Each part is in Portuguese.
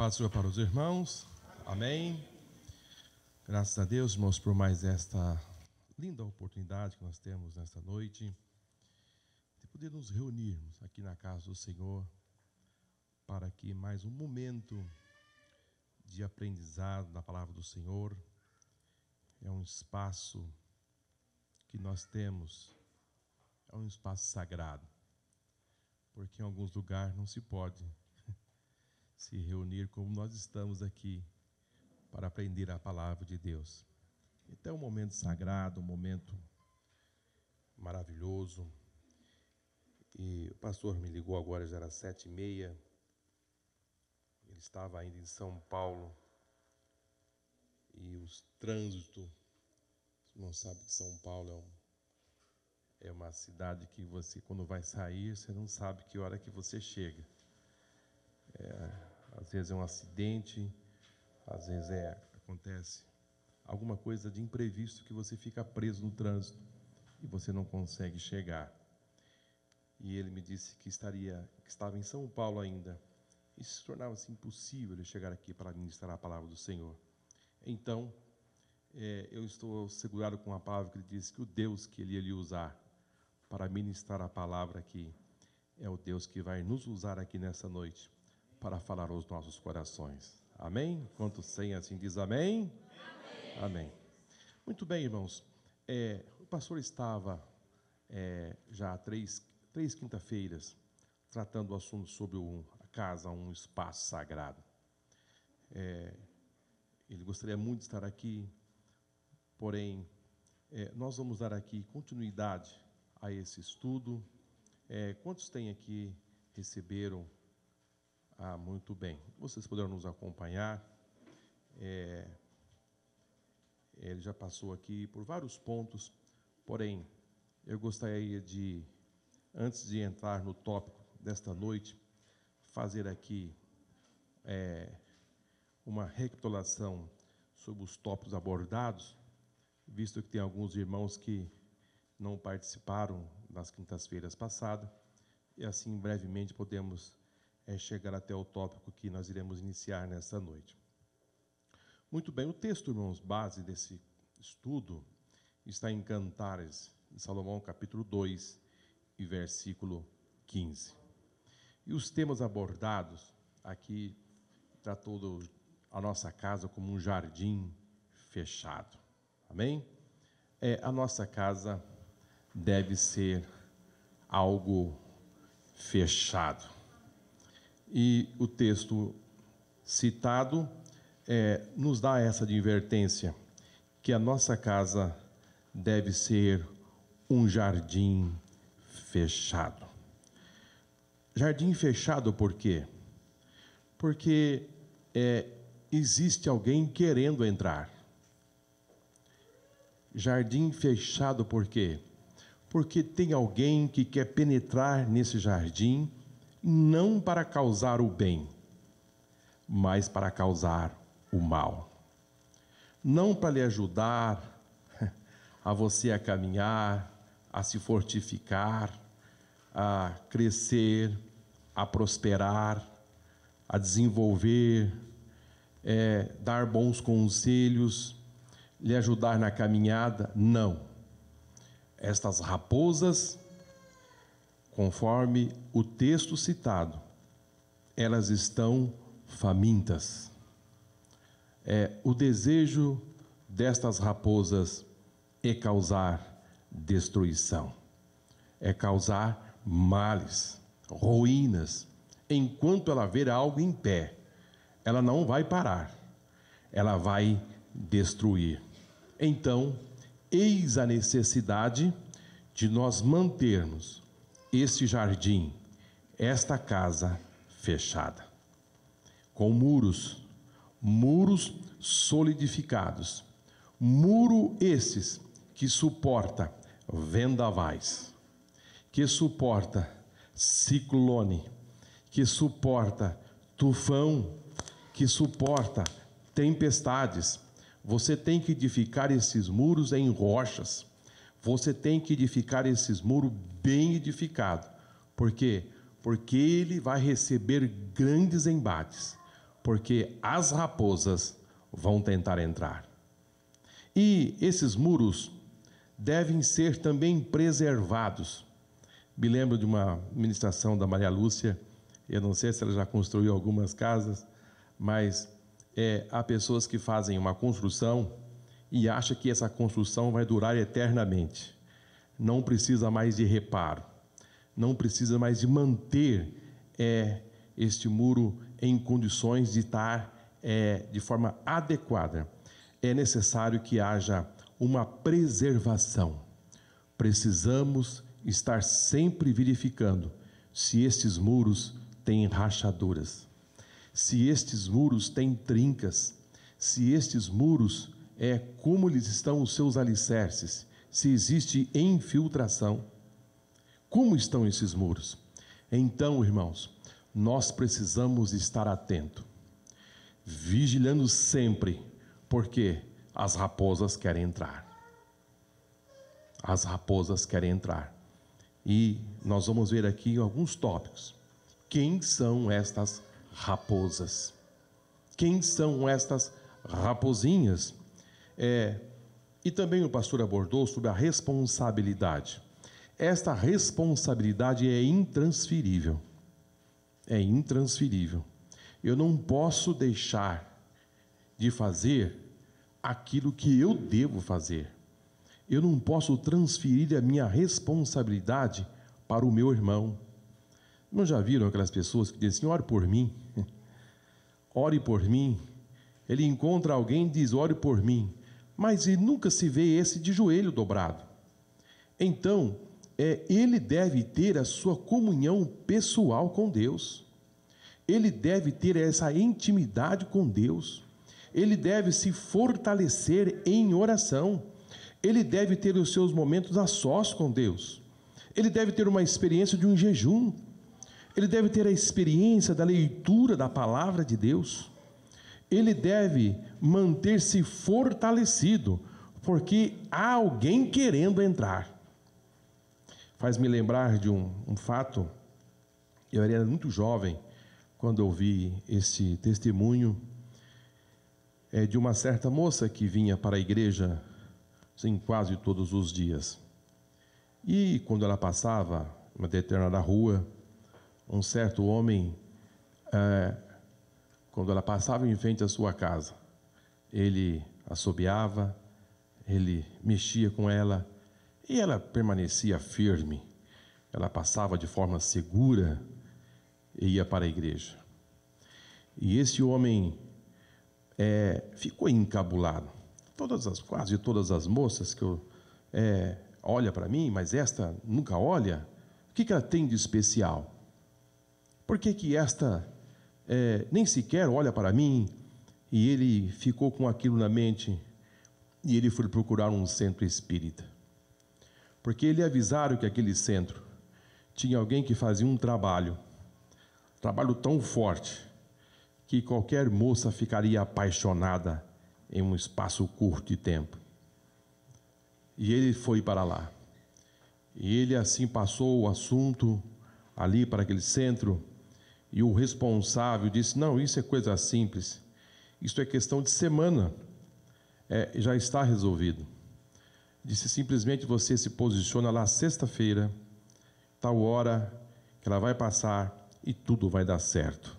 Paz do Senhor para os irmãos, amém. Graças a Deus, irmãos, por mais esta linda oportunidade que nós temos nesta noite, de poder nos reunirmos aqui na casa do Senhor, para que mais um momento de aprendizado da palavra do Senhor. É um espaço que nós temos, é um espaço sagrado, porque em alguns lugares não se pode se reunir como nós estamos aqui para aprender a palavra de Deus. Então é um momento sagrado, um momento maravilhoso. E o pastor me ligou agora, já era 7h30. Ele estava ainda em São Paulo. E os trânsitos, você não sabe que São Paulo é uma cidade que você, quando vai sair, você não sabe que hora que você chega. Às vezes é um acidente, às vezes acontece alguma coisa de imprevisto que você fica preso no trânsito e você não consegue chegar. E ele me disse que estava em São Paulo ainda, e se tornava-se impossível ele chegar aqui para ministrar a palavra do Senhor. Então, eu estou segurado com a palavra que ele disse que o Deus que ele ia usar para ministrar a palavra aqui é o Deus que vai nos usar aqui nessa noite para falar aos nossos corações. Amém? Quantos têm assim diz amém? Amém. Amém. Muito bem, irmãos. O pastor estava já há três quinta-feiras tratando o assunto sobre a casa, um espaço sagrado. Ele gostaria muito de estar aqui, porém, nós vamos dar aqui continuidade a esse estudo. Quantos têm aqui receberam? Muito bem. Vocês poderão nos acompanhar. Ele já passou aqui por vários pontos, porém, eu gostaria de, antes de entrar no tópico desta noite, fazer aqui uma recapitulação sobre os tópicos abordados, visto que tem alguns irmãos que não participaram das quintas-feiras passadas, e assim brevemente podemos chegar até o tópico que nós iremos iniciar nesta noite. Muito bem, o texto, irmãos, base desse estudo está em Cantares de Salomão, capítulo 2, e versículo 15. E os temas abordados aqui tratou a nossa casa como um jardim fechado. Amém? A nossa casa deve ser algo fechado. E o texto citado nos dá essa advertência, que a nossa casa deve ser um jardim fechado. Jardim fechado por quê? Porque existe alguém querendo entrar. Jardim fechado por quê? Porque tem alguém que quer penetrar nesse jardim, não para causar o bem, mas para causar o mal. Não para lhe ajudar a você a caminhar, a se fortificar, a crescer, a prosperar, a desenvolver, dar bons conselhos, lhe ajudar na caminhada. Não. Estas raposas, conforme o texto citado, elas estão famintas. O desejo destas raposas é causar destruição, é causar males, ruínas. Enquanto ela ver algo em pé, ela não vai parar, ela vai destruir. Então, eis a necessidade de nós mantermos este jardim, esta casa fechada, com muros solidificados, muro esses que suporta vendavais, que suporta ciclone, que suporta tufão, que suporta tempestades. Você tem que edificar esses muros em rochas. Você tem que edificar esses muros bem edificados. Por quê? Porque ele vai receber grandes embates. porque as raposas vão tentar entrar. E esses muros devem ser também preservados. Me lembro de uma ministração da Maria Lúcia, eu não sei se ela já construiu algumas casas, mas há pessoas que fazem uma construção e acham que essa construção vai durar eternamente. Não precisa mais de reparo, não precisa mais de manter este muro em condições de estar de forma adequada. É necessário que haja uma preservação. Precisamos estar sempre verificando se estes muros têm rachaduras, se estes muros têm trincas, se estes muros, como eles estão os seus alicerces, se existe infiltração, como estão esses muros. Então, irmãos, nós precisamos estar atentos, vigilando sempre, porque as raposas querem entrar. As raposas querem entrar. E nós vamos ver aqui alguns tópicos. Quem são estas raposas? Quem são estas raposinhas? E também o pastor abordou sobre a responsabilidade. Esta responsabilidade é intransferível. É intransferível. Eu não posso deixar de fazer aquilo que eu devo fazer. Eu não posso transferir a minha responsabilidade para o meu irmão. Não já viram aquelas pessoas que dizem assim, ore por mim, ore por mim. Ele encontra alguém e diz, ore por mim, mas nunca se vê esse de joelho dobrado. Então, ele deve ter a sua comunhão pessoal com Deus. Ele deve ter essa intimidade com Deus. Ele deve se fortalecer em oração. Ele deve ter os seus momentos a sós com Deus. Ele deve ter uma experiência de um jejum. Ele deve ter a experiência da leitura da palavra de Deus. Ele deve manter-se fortalecido, porque há alguém querendo entrar. Faz-me lembrar de um fato. Eu era muito jovem quando ouvi esse testemunho de uma certa moça que vinha para a igreja assim, quase todos os dias. E quando ela passava uma determinada rua, um certo homem, quando ela passava em frente à sua casa, ele assobiava, ele mexia com ela, e ela permanecia firme. Ela passava de forma segura e ia para a igreja. E esse homem ficou encabulado. Quase todas as moças que olham para mim, mas esta nunca olha, o que ela tem de especial? Por que esta nem sequer olha para mim? E ele ficou com aquilo na mente e ele foi procurar um centro espírita. Porque ele avisaram que aquele centro tinha alguém que fazia um trabalho tão forte, que qualquer moça ficaria apaixonada em um espaço curto de tempo. E ele foi para lá. E ele assim passou o assunto ali para aquele centro, e o responsável disse, não, isso é coisa simples, isso é questão de semana, já está resolvido. Disse, simplesmente você se posiciona lá sexta-feira, tal hora, que ela vai passar e tudo vai dar certo.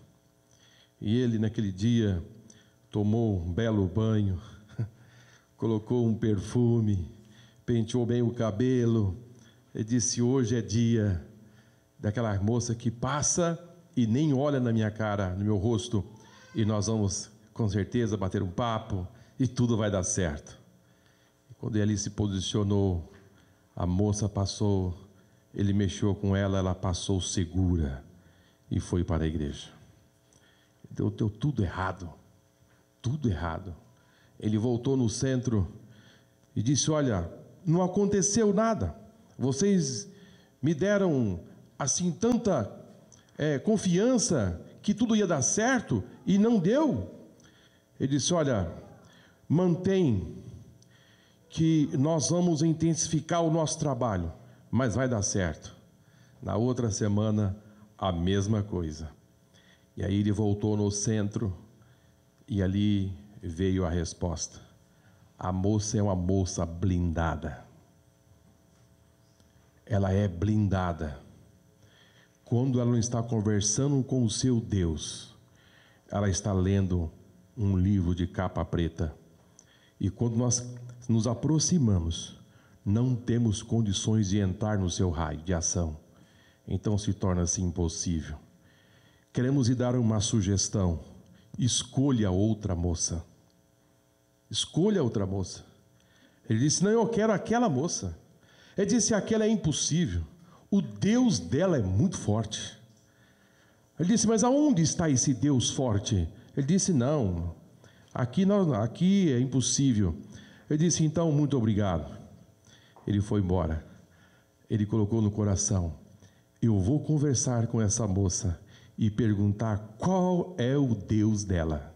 E ele, naquele dia, tomou um belo banho, colocou um perfume, penteou bem o cabelo, e disse, hoje é dia daquela moça que passa e nem olha na minha cara, no meu rosto, e nós vamos, com certeza, bater um papo, e tudo vai dar certo. Quando ele se posicionou, a moça passou, ele mexeu com ela, ela passou segura e foi para a igreja. Deu tudo errado, tudo errado. Ele voltou no centro e disse, olha, não aconteceu nada, vocês me deram assim tanta confiança que tudo ia dar certo e não deu. Ele disse, olha, mantém que nós vamos intensificar o nosso trabalho, mas vai dar certo. Na outra semana, a mesma coisa. E aí ele voltou no centro, E ali veio a resposta. A moça é uma moça blindada. Ela é blindada. Quando ela não está conversando com o seu Deus, ela está lendo um livro de capa preta. E quando nós nos aproximamos, não temos condições de entrar no seu raio de ação. Então se torna-se impossível. Queremos lhe dar uma sugestão. Escolha outra moça. Escolha outra moça. Ele disse, não, eu quero aquela moça. Ele disse, aquela é impossível. O Deus dela é muito forte. Ele disse, mas aonde está esse Deus forte? Ele disse, não, aqui é impossível. Ele disse, então, muito obrigado. Ele foi embora. Ele colocou no coração, eu vou conversar com essa moça e perguntar qual é o Deus dela.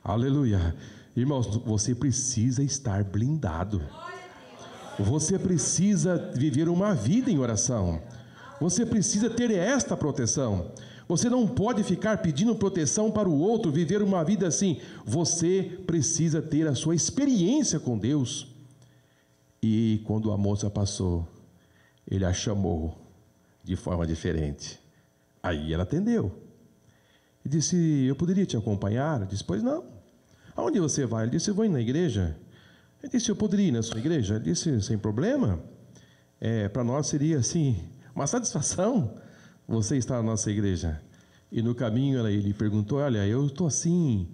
Aleluia. Irmãos, você precisa estar blindado. Você precisa viver uma vida em oração. Você precisa ter esta proteção. Você não pode ficar pedindo proteção para o outro, viver uma vida assim. Você precisa ter a sua experiência com Deus. E quando a moça passou, ele a chamou de forma diferente. Aí ela atendeu. E disse, eu poderia te acompanhar? Eu disse, pois não. Aonde você vai? Ele disse, eu vou ir na igreja. Ele disse, eu poderia ir na sua igreja? Ele disse, sem problema. Para nós seria assim, uma satisfação você estar na nossa igreja. E no caminho ele perguntou, olha, eu estou assim,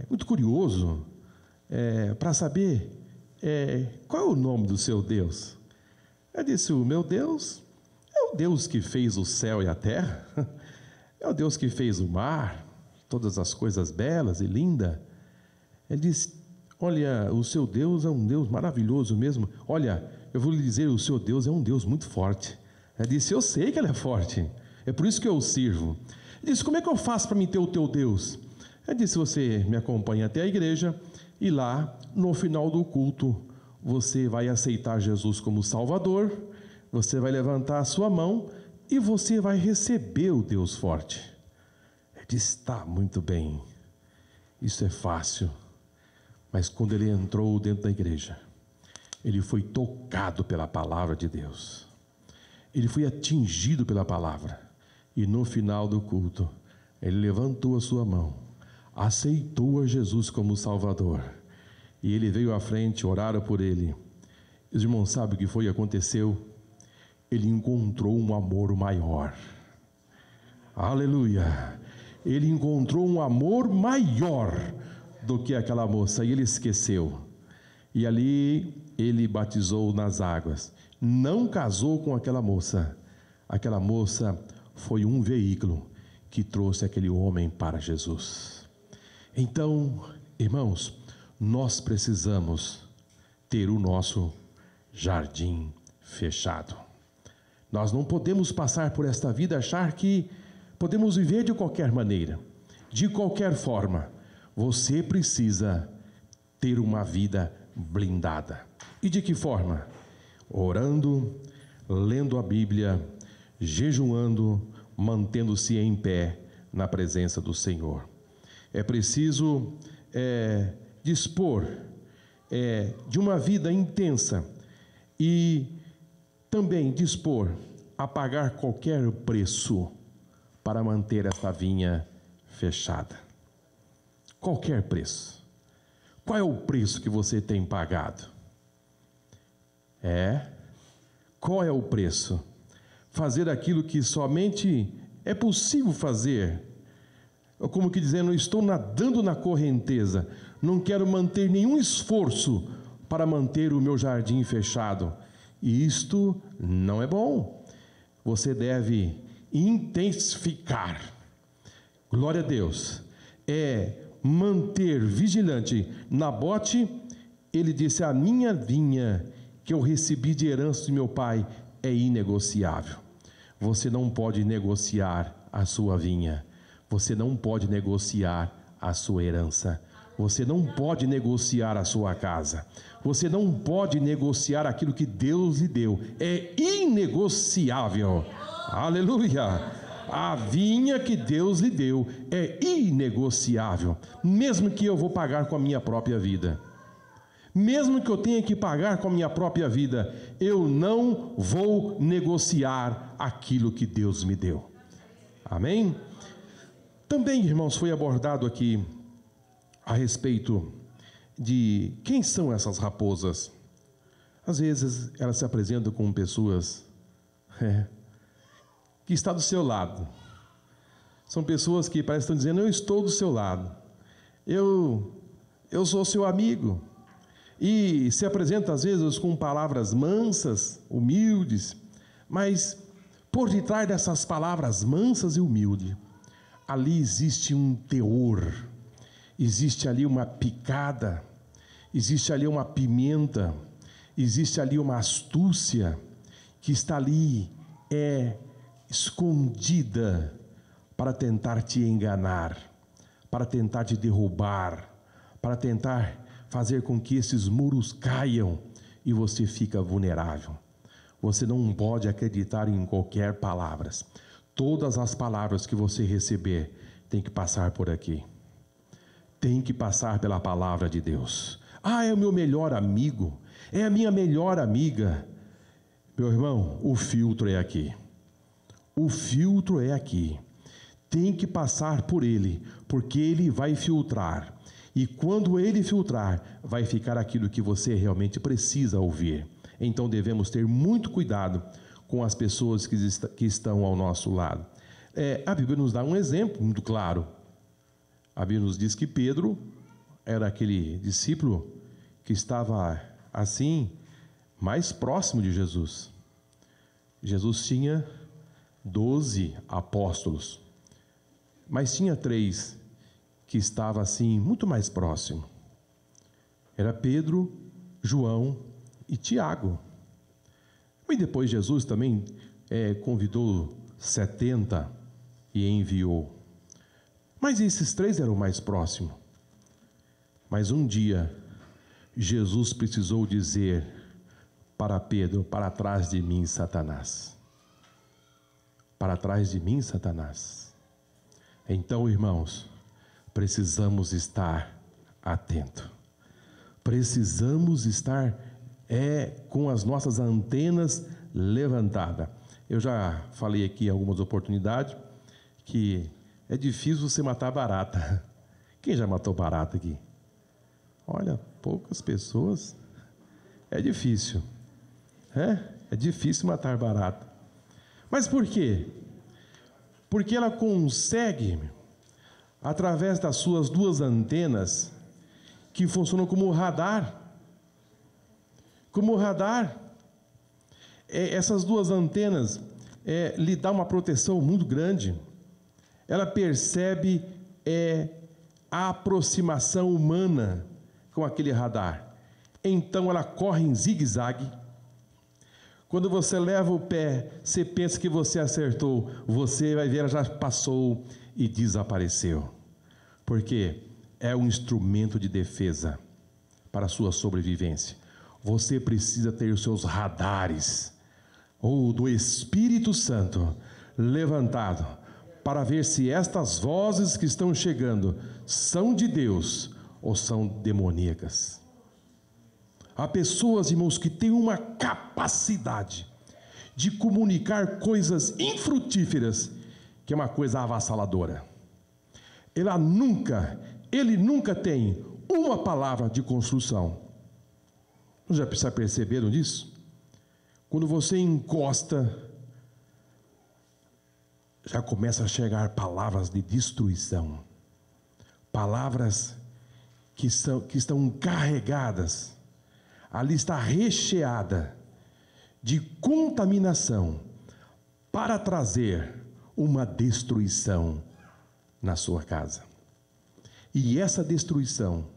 muito curioso para saber qual é o nome do seu Deus. Ele disse, o meu Deus é o Deus que fez o céu e a terra, é o Deus que fez o mar, todas as coisas belas e lindas. Ele disse, olha, o seu Deus é um Deus maravilhoso mesmo. Olha, eu vou lhe dizer, o seu Deus é um Deus muito forte. Ele disse, eu sei que ele é forte, é por isso que eu o sirvo. Ele disse, como é que eu faço para me ter o teu Deus? Ele disse, você me acompanha até a igreja e lá, no final do culto, você vai aceitar Jesus como Salvador, você vai levantar a sua mão e você vai receber o Deus forte. Ele disse, está muito bem, isso é fácil. Mas quando ele entrou dentro da igreja, ele foi tocado pela palavra de Deus. Ele foi atingido pela palavra. E no final do culto, ele levantou a sua mão, aceitou a Jesus como Salvador. E ele veio à frente, oraram por ele. E os irmãos sabem o que foi que aconteceu? Ele encontrou um amor maior. Aleluia! Ele encontrou um amor maior do que aquela moça, e ele esqueceu. E ali ele batizou nas águas. Não casou com aquela moça. Aquela moça foi um veículo que trouxe aquele homem para Jesus. Então, irmãos, nós precisamos ter o nosso jardim fechado. Nós não podemos passar por esta vida achar que podemos viver de qualquer maneira, de qualquer forma. Você precisa ter uma vida blindada. E de que forma? Orando, lendo a Bíblia, jejuando, mantendo-se em pé na presença do Senhor. É preciso dispor de uma vida intensa e também dispor a pagar qualquer preço para manter esta vinha fechada. Qualquer preço. Qual é o preço que você tem pagado? Qual é o preço? Fazer aquilo que somente é possível fazer. Como que dizendo, estou nadando na correnteza, não quero manter nenhum esforço para manter o meu jardim fechado. E isto não é bom. Você deve intensificar. Glória a Deus. Manter vigilante. Nabote, ele disse, a minha vinha que eu recebi de herança de meu pai é inegociável. Você não pode negociar a sua vinha. Você não pode negociar a sua herança. Você não pode negociar a sua casa. Você não pode negociar aquilo que Deus lhe deu. É inegociável. Aleluia! A vinha que Deus lhe deu é inegociável, mesmo que eu vou pagar com a minha própria vida. Mesmo que eu tenha que pagar com a minha própria vida, eu não vou negociar aquilo que Deus me deu. Amém? Também, irmãos, foi abordado aqui a respeito de quem são essas raposas. Às vezes elas se apresentam como pessoas que estão do seu lado. São pessoas que parecem estar dizendo: eu estou do seu lado, eu sou seu amigo. E se apresenta às vezes com palavras mansas, humildes, mas por detrás dessas palavras mansas e humildes, ali existe um teor, existe ali uma picada, existe ali uma pimenta, existe ali uma astúcia que está ali, escondida para tentar te enganar, para tentar te derrubar, para tentar fazer com que esses muros caiam e você fica vulnerável. Você não pode acreditar em qualquer palavras. Todas as palavras que você receber tem que passar por aqui. Tem que passar pela palavra de Deus. Ah, é o meu melhor amigo, é a minha melhor amiga. Meu irmão, o filtro é aqui. O filtro é aqui. Tem que passar por ele, porque ele vai filtrar. E quando ele filtrar, vai ficar aquilo que você realmente precisa ouvir. Então devemos ter muito cuidado com as pessoas que estão ao nosso lado. A Bíblia nos dá um exemplo muito claro. A Bíblia nos diz que Pedro era aquele discípulo que estava assim, mais próximo de Jesus. Jesus tinha 12 apóstolos, mas tinha 3 que estavam assim, muito mais próximo. Era Pedro, João e Tiago. E depois Jesus também convidou 70 e enviou. Mas esses 3 eram mais próximos. Mas um dia, Jesus precisou dizer para Pedro: para trás de mim, Satanás. Para trás de mim, Satanás. Então, irmãos, precisamos estar atentos. Precisamos estar com as nossas antenas levantadas. Eu já falei aqui em algumas oportunidades que é difícil você matar barata. Quem já matou barata aqui? Olha, poucas pessoas. É difícil. É difícil matar barata. Mas por quê? Porque ela consegue, através das suas 2 antenas, que funcionam como radar. Como radar. Essas 2 antenas lhe dão uma proteção muito grande. Ela percebe a aproximação humana com aquele radar. Então ela corre em zigue-zague. Quando você leva o pé, você pensa que você acertou, você vai ver, ela já passou e desapareceu. Porque é um instrumento de defesa para a sua sobrevivência. Você precisa ter os seus radares, ou do Espírito Santo, levantado, para ver se estas vozes que estão chegando são de Deus ou são demoníacas. Há pessoas, irmãos, que têm uma capacidade de comunicar coisas infrutíferas, que é uma coisa avassaladora. Ele nunca tem uma palavra de construção. Já perceberam disso? Quando você encosta, já começa a chegar palavras de destruição. Palavras que estão carregadas. Ali está recheada de contaminação para trazer uma destruição na sua casa. E essa destruição,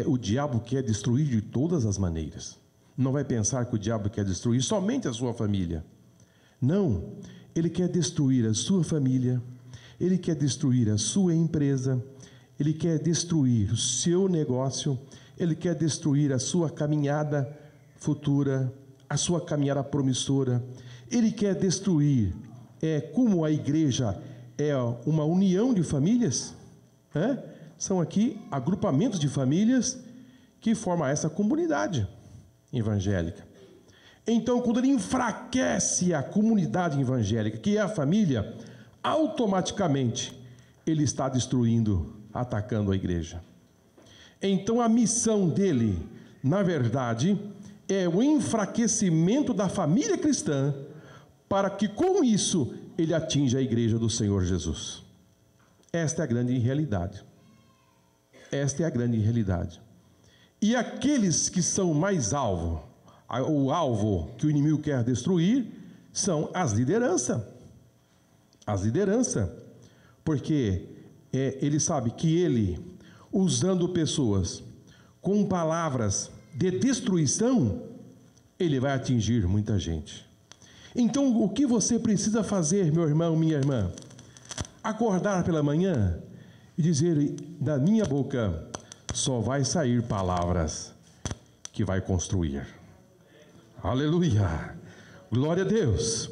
o diabo quer destruir de todas as maneiras. Não vai pensar que o diabo quer destruir somente a sua família. Não, ele quer destruir a sua família, ele quer destruir a sua empresa, ele quer destruir o seu negócio, ele quer destruir a sua caminhada futura, a sua caminhada promissora. Ele quer destruir como a igreja é uma união de famílias, são aqui agrupamentos de famílias que formam essa comunidade evangélica. Então, quando ele enfraquece a comunidade evangélica, que é a família, automaticamente ele está destruindo, atacando a igreja. Então, a missão dele, na verdade, é o enfraquecimento da família cristã, para que com isso ele atinja a igreja do Senhor Jesus. Esta é a grande realidade. Esta é a grande realidade. E aqueles que são mais alvo, o alvo que o inimigo quer destruir, são as lideranças. As lideranças. Porque ele sabe que ele, usando pessoas com palavras de destruição, ele vai atingir muita gente. Então, o que você precisa fazer, meu irmão, minha irmã? Acordar pela manhã e dizer: da minha boca só vai sair palavras que vai construir. Aleluia! Glória a Deus!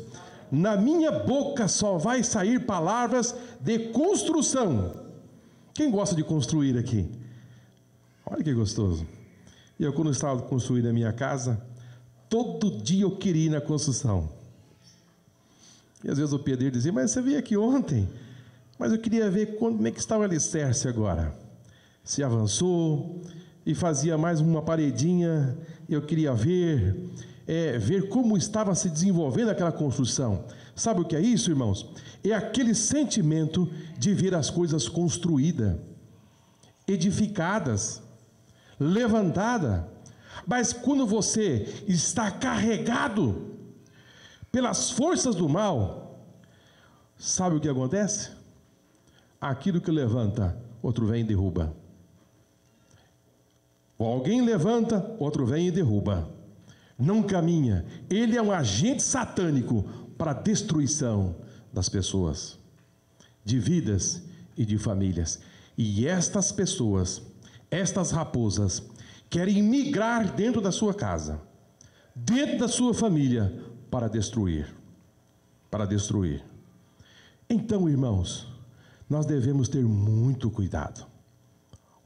Na minha boca só vai sair palavras de construção. Quem gosta de construir aqui? Olha que gostoso. Eu, quando estava construindo a minha casa, todo dia eu queria ir na construção. E às vezes o pedreiro dizia: mas você veio aqui ontem, mas eu queria ver como é que está o alicerce agora. Se avançou e fazia mais uma paredinha, eu queria ver como estava se desenvolvendo aquela construção. Sabe o que é isso, irmãos? É aquele sentimento de ver as coisas construídas, edificadas, levantadas. Mas quando você está carregado pelas forças do mal, sabe o que acontece? Aquilo que levanta, outro vem e derruba. Alguém levanta, outro vem e derruba. Não caminha. Ele é um agente satânico para a destruição das pessoas, de vidas e de famílias. E estas pessoas, estas raposas, querem migrar dentro da sua casa, dentro da sua família, para destruir. Para destruir. Então, irmãos, nós devemos ter muito cuidado.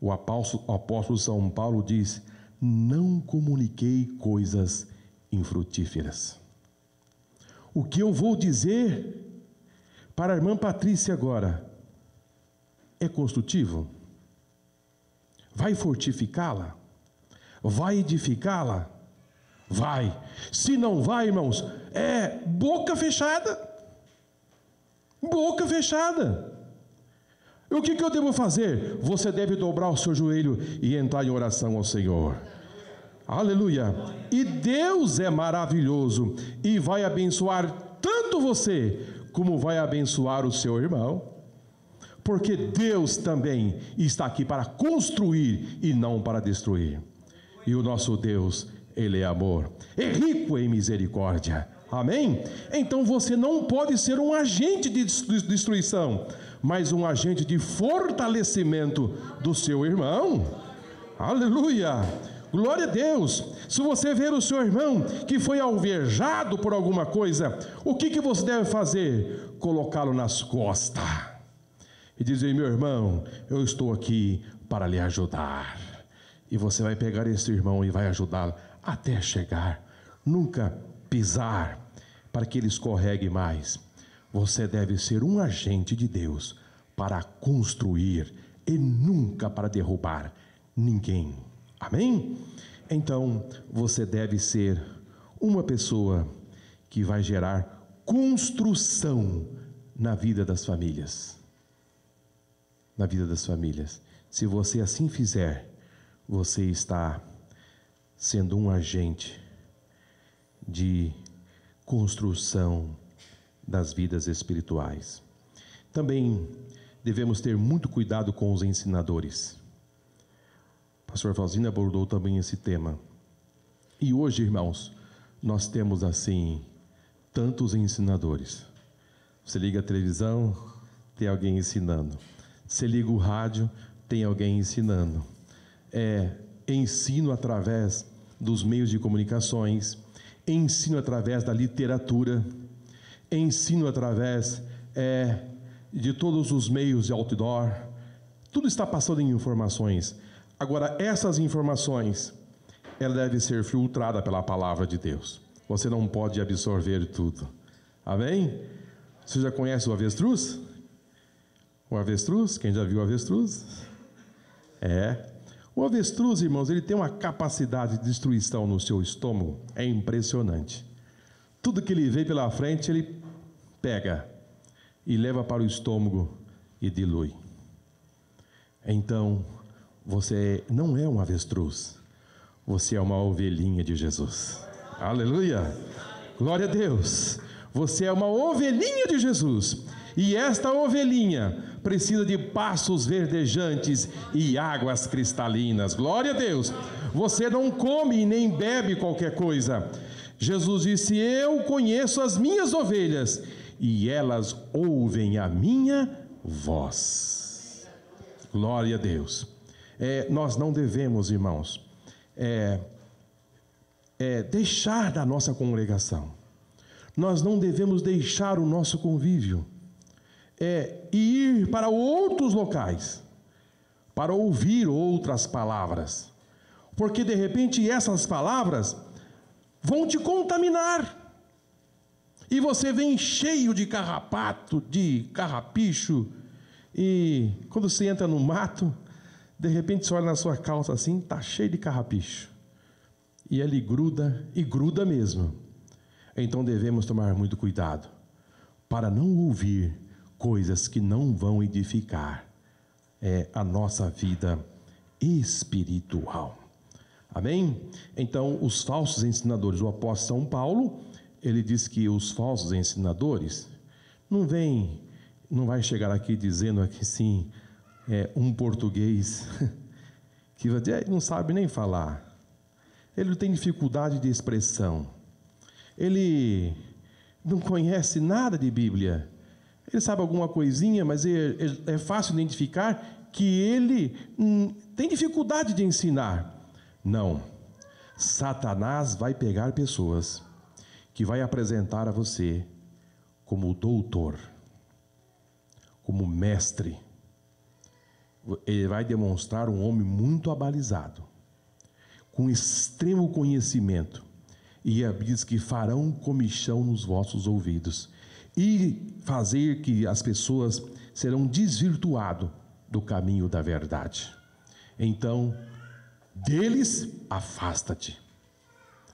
O apóstolo São Paulo diz: não comuniquei coisas infrutíferas. O que eu vou dizer para a irmã Patrícia agora é construtivo? Vai fortificá-la? Vai edificá-la? Vai. Se não vai, irmãos, é boca fechada. Boca fechada. E o que eu devo fazer? Você deve dobrar o seu joelho e entrar em oração ao Senhor. Aleluia. E Deus é maravilhoso e vai abençoar tanto você como vai abençoar o seu irmão. Porque Deus também está aqui para construir e não para destruir. E o nosso Deus, Ele é amor, é rico em misericórdia. Amém? Então você não pode ser um agente de destruição, mas um agente de fortalecimento do seu irmão. Aleluia! Glória a Deus! Se você ver o seu irmão que foi alvejado por alguma coisa, o que você deve fazer? Colocá-lo nas costas e dizer: meu irmão, eu estou aqui para lhe ajudar. E você vai pegar esse irmão e vai ajudá-lo até chegar. Nunca pisar para que ele escorregue mais. Você deve ser um agente de Deus para construir e nunca para derrubar ninguém. Amém? Então, você deve ser uma pessoa que vai gerar construção na vida das famílias. Na vida das famílias. Se você assim fizer, você está sendo um agente de construção das vidas espirituais. Também devemos ter muito cuidado com os ensinadores. O pastor Valzine abordou também esse tema. E hoje, irmãos, nós temos assim tantos ensinadores. Você liga a televisão, tem alguém ensinando. Você liga o rádio, tem alguém ensinando. Ensino através dos meios de comunicações, ensino através da literatura, ensino através de todos os meios de outdoor, tudo está passando em informações. Agora, essas informações, ela deve ser filtrada pela palavra de Deus. Você não pode absorver tudo. Amém? Você já conhece o avestruz? O avestruz? Quem já viu o avestruz? O avestruz, irmãos, ele tem uma capacidade de destruição no seu estômago. É impressionante. Tudo que ele vê pela frente, ele pega e leva para o estômago e dilui. Então, você não é um avestruz. Você é uma ovelhinha de Jesus. Aleluia! Glória a Deus! Você é uma ovelhinha de Jesus. E esta ovelhinha precisa de pastos verdejantes e águas cristalinas. Glória a Deus! Você não come nem bebe qualquer coisa. Jesus disse: eu conheço as minhas ovelhas e elas ouvem a minha voz. Glória a Deus! Nós não devemos, irmãos, deixar da nossa congregação. Nós não devemos deixar o nosso convívio. E ir para outros locais, para ouvir outras palavras. Porque de repente essas palavras vão te contaminar. E você vem cheio de carrapato, de carrapicho. E quando você entra no mato, de repente você olha na sua calça assim, está cheio de carrapicho. E ele gruda, e gruda mesmo. Então devemos tomar muito cuidado para não ouvir coisas que não vão edificar a nossa vida espiritual. Amém? Então, os falsos ensinadores, o apóstolo São Paulo, ele diz que os falsos ensinadores não vai chegar aqui dizendo aqui sim, um português que não sabe nem falar. Ele tem dificuldade de expressão. Ele não conhece nada de Bíblia. Ele sabe alguma coisinha, mas é fácil identificar que ele tem dificuldade de ensinar. Não. Satanás vai pegar pessoas que vai apresentar a você como doutor, como mestre. Ele vai demonstrar um homem muito abalizado, com extremo conhecimento. E a Bíblia diz que farão comichão nos vossos ouvidos e fazer que as pessoas serão desvirtuadas do caminho da verdade. Então, deles, afasta-te.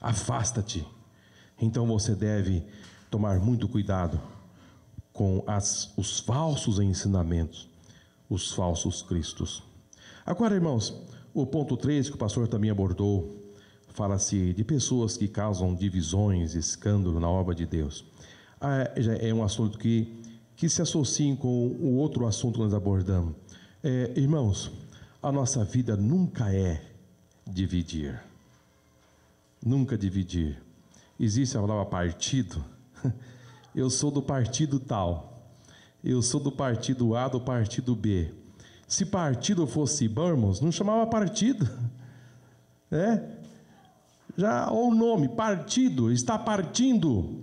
Afasta-te. Então você deve tomar muito cuidado com os falsos ensinamentos, os falsos cristos. Agora, irmãos, o ponto 3 que o pastor também abordou, fala-se de pessoas que causam divisões, escândalo na obra de Deus. Já é um assunto que se associa com o outro assunto que nós abordamos. Irmãos, a nossa vida nunca é dividir. Nunca dividir. Existe a palavra partido. Eu sou do partido tal. Eu sou do partido A, do partido B. Se partido fosse bom, irmãos, não chamava partido. Já o nome, partido, está partindo,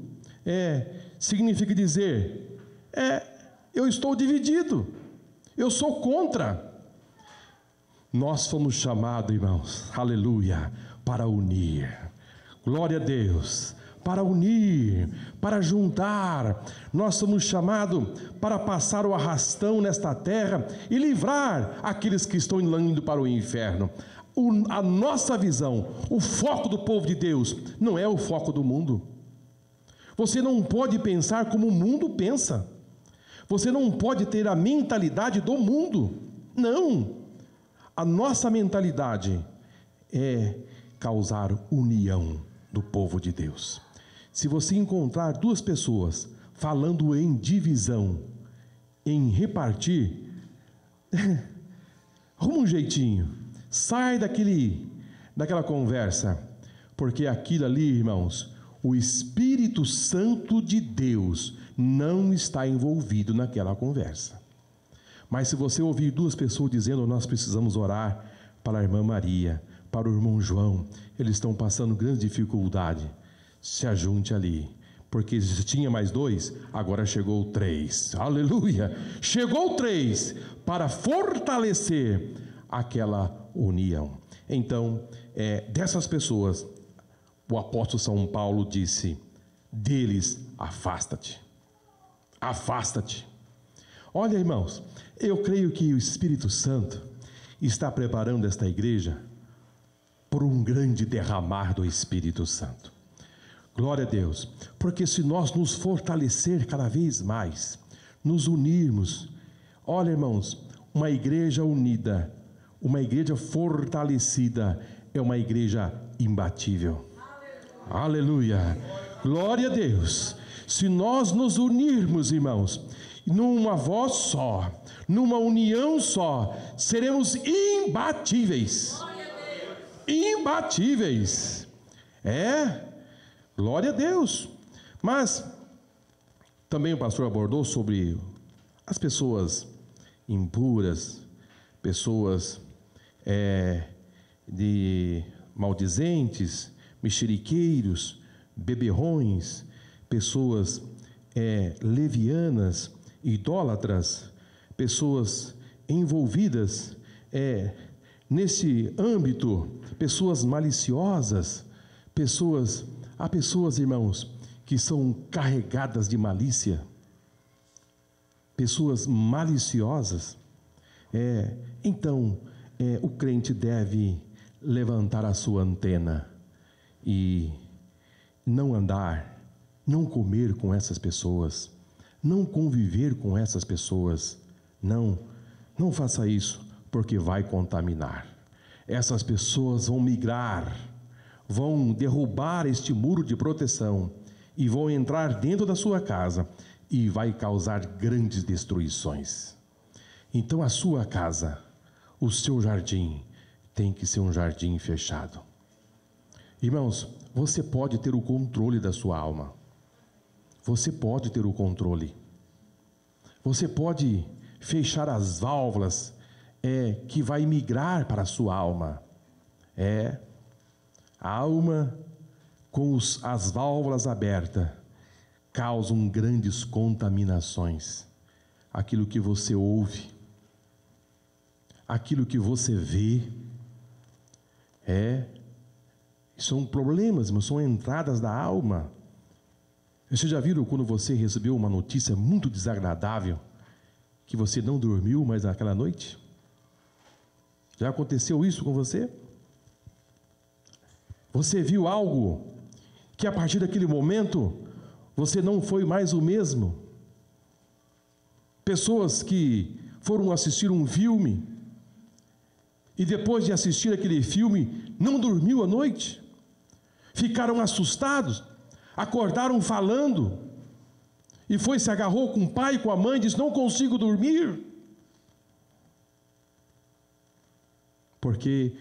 significa dizer, eu estou dividido, eu sou contra. Nós fomos chamados, irmãos, aleluia, para unir. Glória a Deus, para unir, para juntar. Nós somos chamados para passar o arrastão nesta terra e livrar aqueles que estão indo para o inferno. A nossa visão, o foco do povo de Deus, não é o foco do mundo. Você não pode pensar como o mundo pensa. Você não pode ter a mentalidade do mundo. Não. A nossa mentalidade é causar união do povo de Deus. Se você encontrar duas pessoas falando em divisão, em repartir, arruma um jeitinho. Sai daquela conversa, porque aquilo ali, irmãos, o Espírito Santo de Deus não está envolvido naquela conversa. Mas se você ouvir duas pessoas dizendo, nós precisamos orar para a irmã Maria, para o irmão João, eles estão passando grande dificuldade, se ajunte ali, Porque se tinha mais 2, agora chegou 3. Aleluia! Chegou 3 para fortalecer aquela união. Então, dessas pessoas, o apóstolo São Paulo disse: deles afasta-te. Afasta-te. Olha, irmãos, eu creio que o Espírito Santo está preparando esta igreja por um grande derramar do Espírito Santo. Glória a Deus, porque se nós nos fortalecer cada vez mais, nos unirmos, olha, irmãos, uma igreja unida, uma igreja fortalecida, é uma igreja imbatível. Aleluia. Glória a Deus. Se nós nos unirmos, irmãos, numa voz só, numa união só, seremos imbatíveis. Imbatíveis. Glória a Deus. Mas também o pastor abordou sobre as pessoas impuras, pessoas de maldizentes, mexeriqueiros, beberrões, pessoas levianas, idólatras, pessoas envolvidas nesse âmbito, pessoas maliciosas, há pessoas, irmãos, que são carregadas de malícia, pessoas maliciosas. Então, o crente deve levantar a sua antena e não andar, não comer com essas pessoas, não conviver com essas pessoas. Não faça isso, porque vai contaminar. Essas pessoas vão migrar, vão derrubar este muro de proteção e vão entrar dentro da sua casa e vai causar grandes destruições. Então a sua casa, o seu jardim, tem que ser um jardim fechado. Irmãos, você pode ter o controle da sua alma. Você pode ter o controle. Você pode fechar as válvulas que vai migrar para a sua alma. A alma com as válvulas abertas causam grandes contaminações. Aquilo que você ouve, aquilo que você vê, são problemas, mas são entradas da alma. Vocês já viram quando você recebeu uma notícia muito desagradável, que você não dormiu mais naquela noite? Já aconteceu isso com você? Você viu algo que a partir daquele momento você não foi mais o mesmo? Pessoas que foram assistir um filme e depois de assistir aquele filme não dormiu à noite, ficaram assustados, acordaram falando, e se agarrou com o pai e com a mãe e disse: não consigo dormir, porque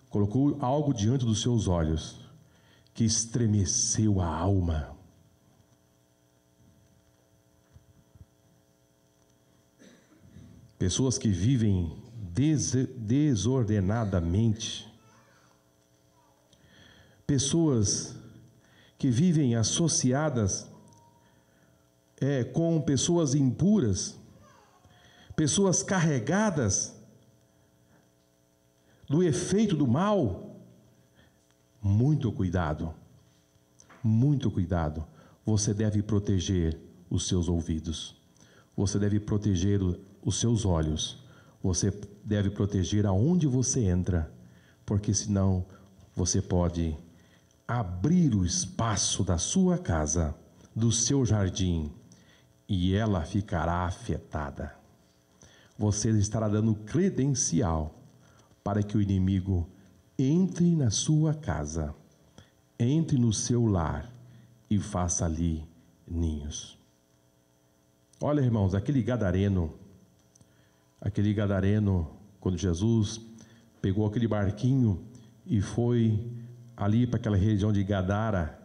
colocou algo diante dos seus olhos que estremeceu a alma. Pessoas que vivem desordenadamente, pessoas que vivem associadas com pessoas impuras, pessoas carregadas do efeito do mal. Muito cuidado, muito cuidado. Você deve proteger os seus ouvidos, você deve proteger os seus olhos, você deve proteger aonde você entra, porque senão você pode abrir o espaço da sua casa, do seu jardim, e ela ficará afetada. Você estará dando credencial para que o inimigo entre na sua casa, entre no seu lar e faça ali ninhos. Olha, irmãos, aquele gadareno, quando Jesus pegou aquele barquinho e foi ali para aquela região de Gadara,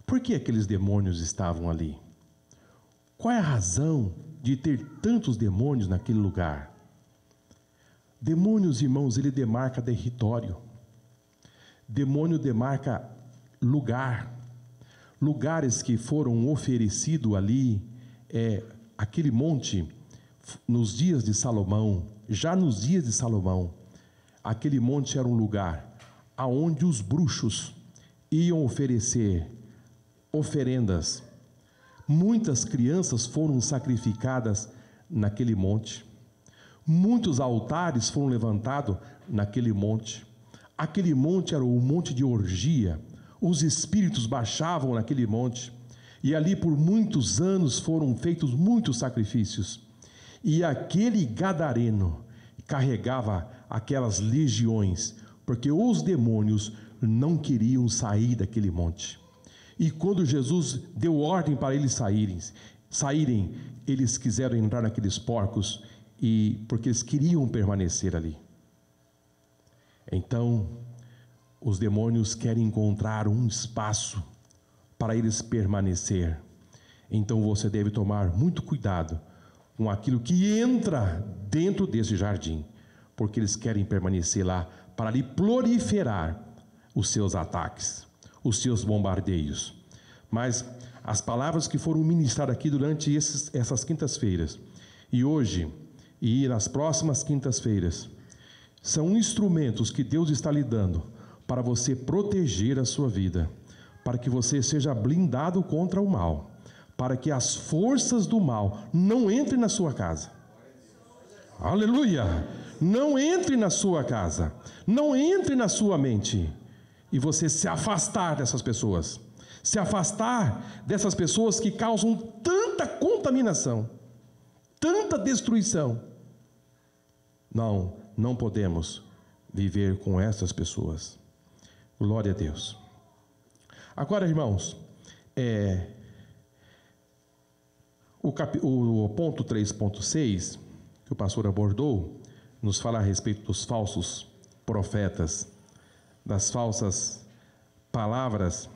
por que aqueles demônios estavam ali? Qual é a razão de ter tantos demônios naquele lugar? Demônios, irmãos, ele demarca território. Demônio demarca lugar. lugares que foram oferecidos ali, aquele monte, nos dias de Salomão, já nos dias de Salomão, aquele monte era um lugar aonde os bruxos iam oferecer oferendas. Muitas crianças foram sacrificadas naquele monte. Muitos altares foram levantados naquele monte. Aquele monte era o monte de orgia. Os espíritos baixavam naquele monte. E ali por muitos anos foram feitos muitos sacrifícios. E aquele gadareno carregava aquelas legiões, porque os demônios não queriam sair daquele monte. E quando Jesus deu ordem para eles saírem, eles quiseram entrar naqueles porcos, porque eles queriam permanecer ali. Então, os demônios querem encontrar um espaço para eles permanecer. Então você deve tomar muito cuidado com aquilo que entra dentro desse jardim, porque eles querem permanecer lá para ali proliferar os seus ataques, os seus bombardeios. Mas as palavras que foram ministradas aqui durante essas quintas-feiras, e hoje, e nas próximas quintas-feiras, são instrumentos que Deus está lhe dando para você proteger a sua vida, para que você seja blindado contra o mal, para que as forças do mal não entrem na sua casa. Aleluia! Não entre na sua casa, não entre na sua mente, e você se afastar dessas pessoas, se afastar dessas pessoas que causam tanta contaminação, tanta destruição. Não podemos viver com essas pessoas. Glória a Deus. Agora, irmãos, o ponto 3.6, que o pastor abordou, nos fala a respeito dos falsos profetas, das falsas palavras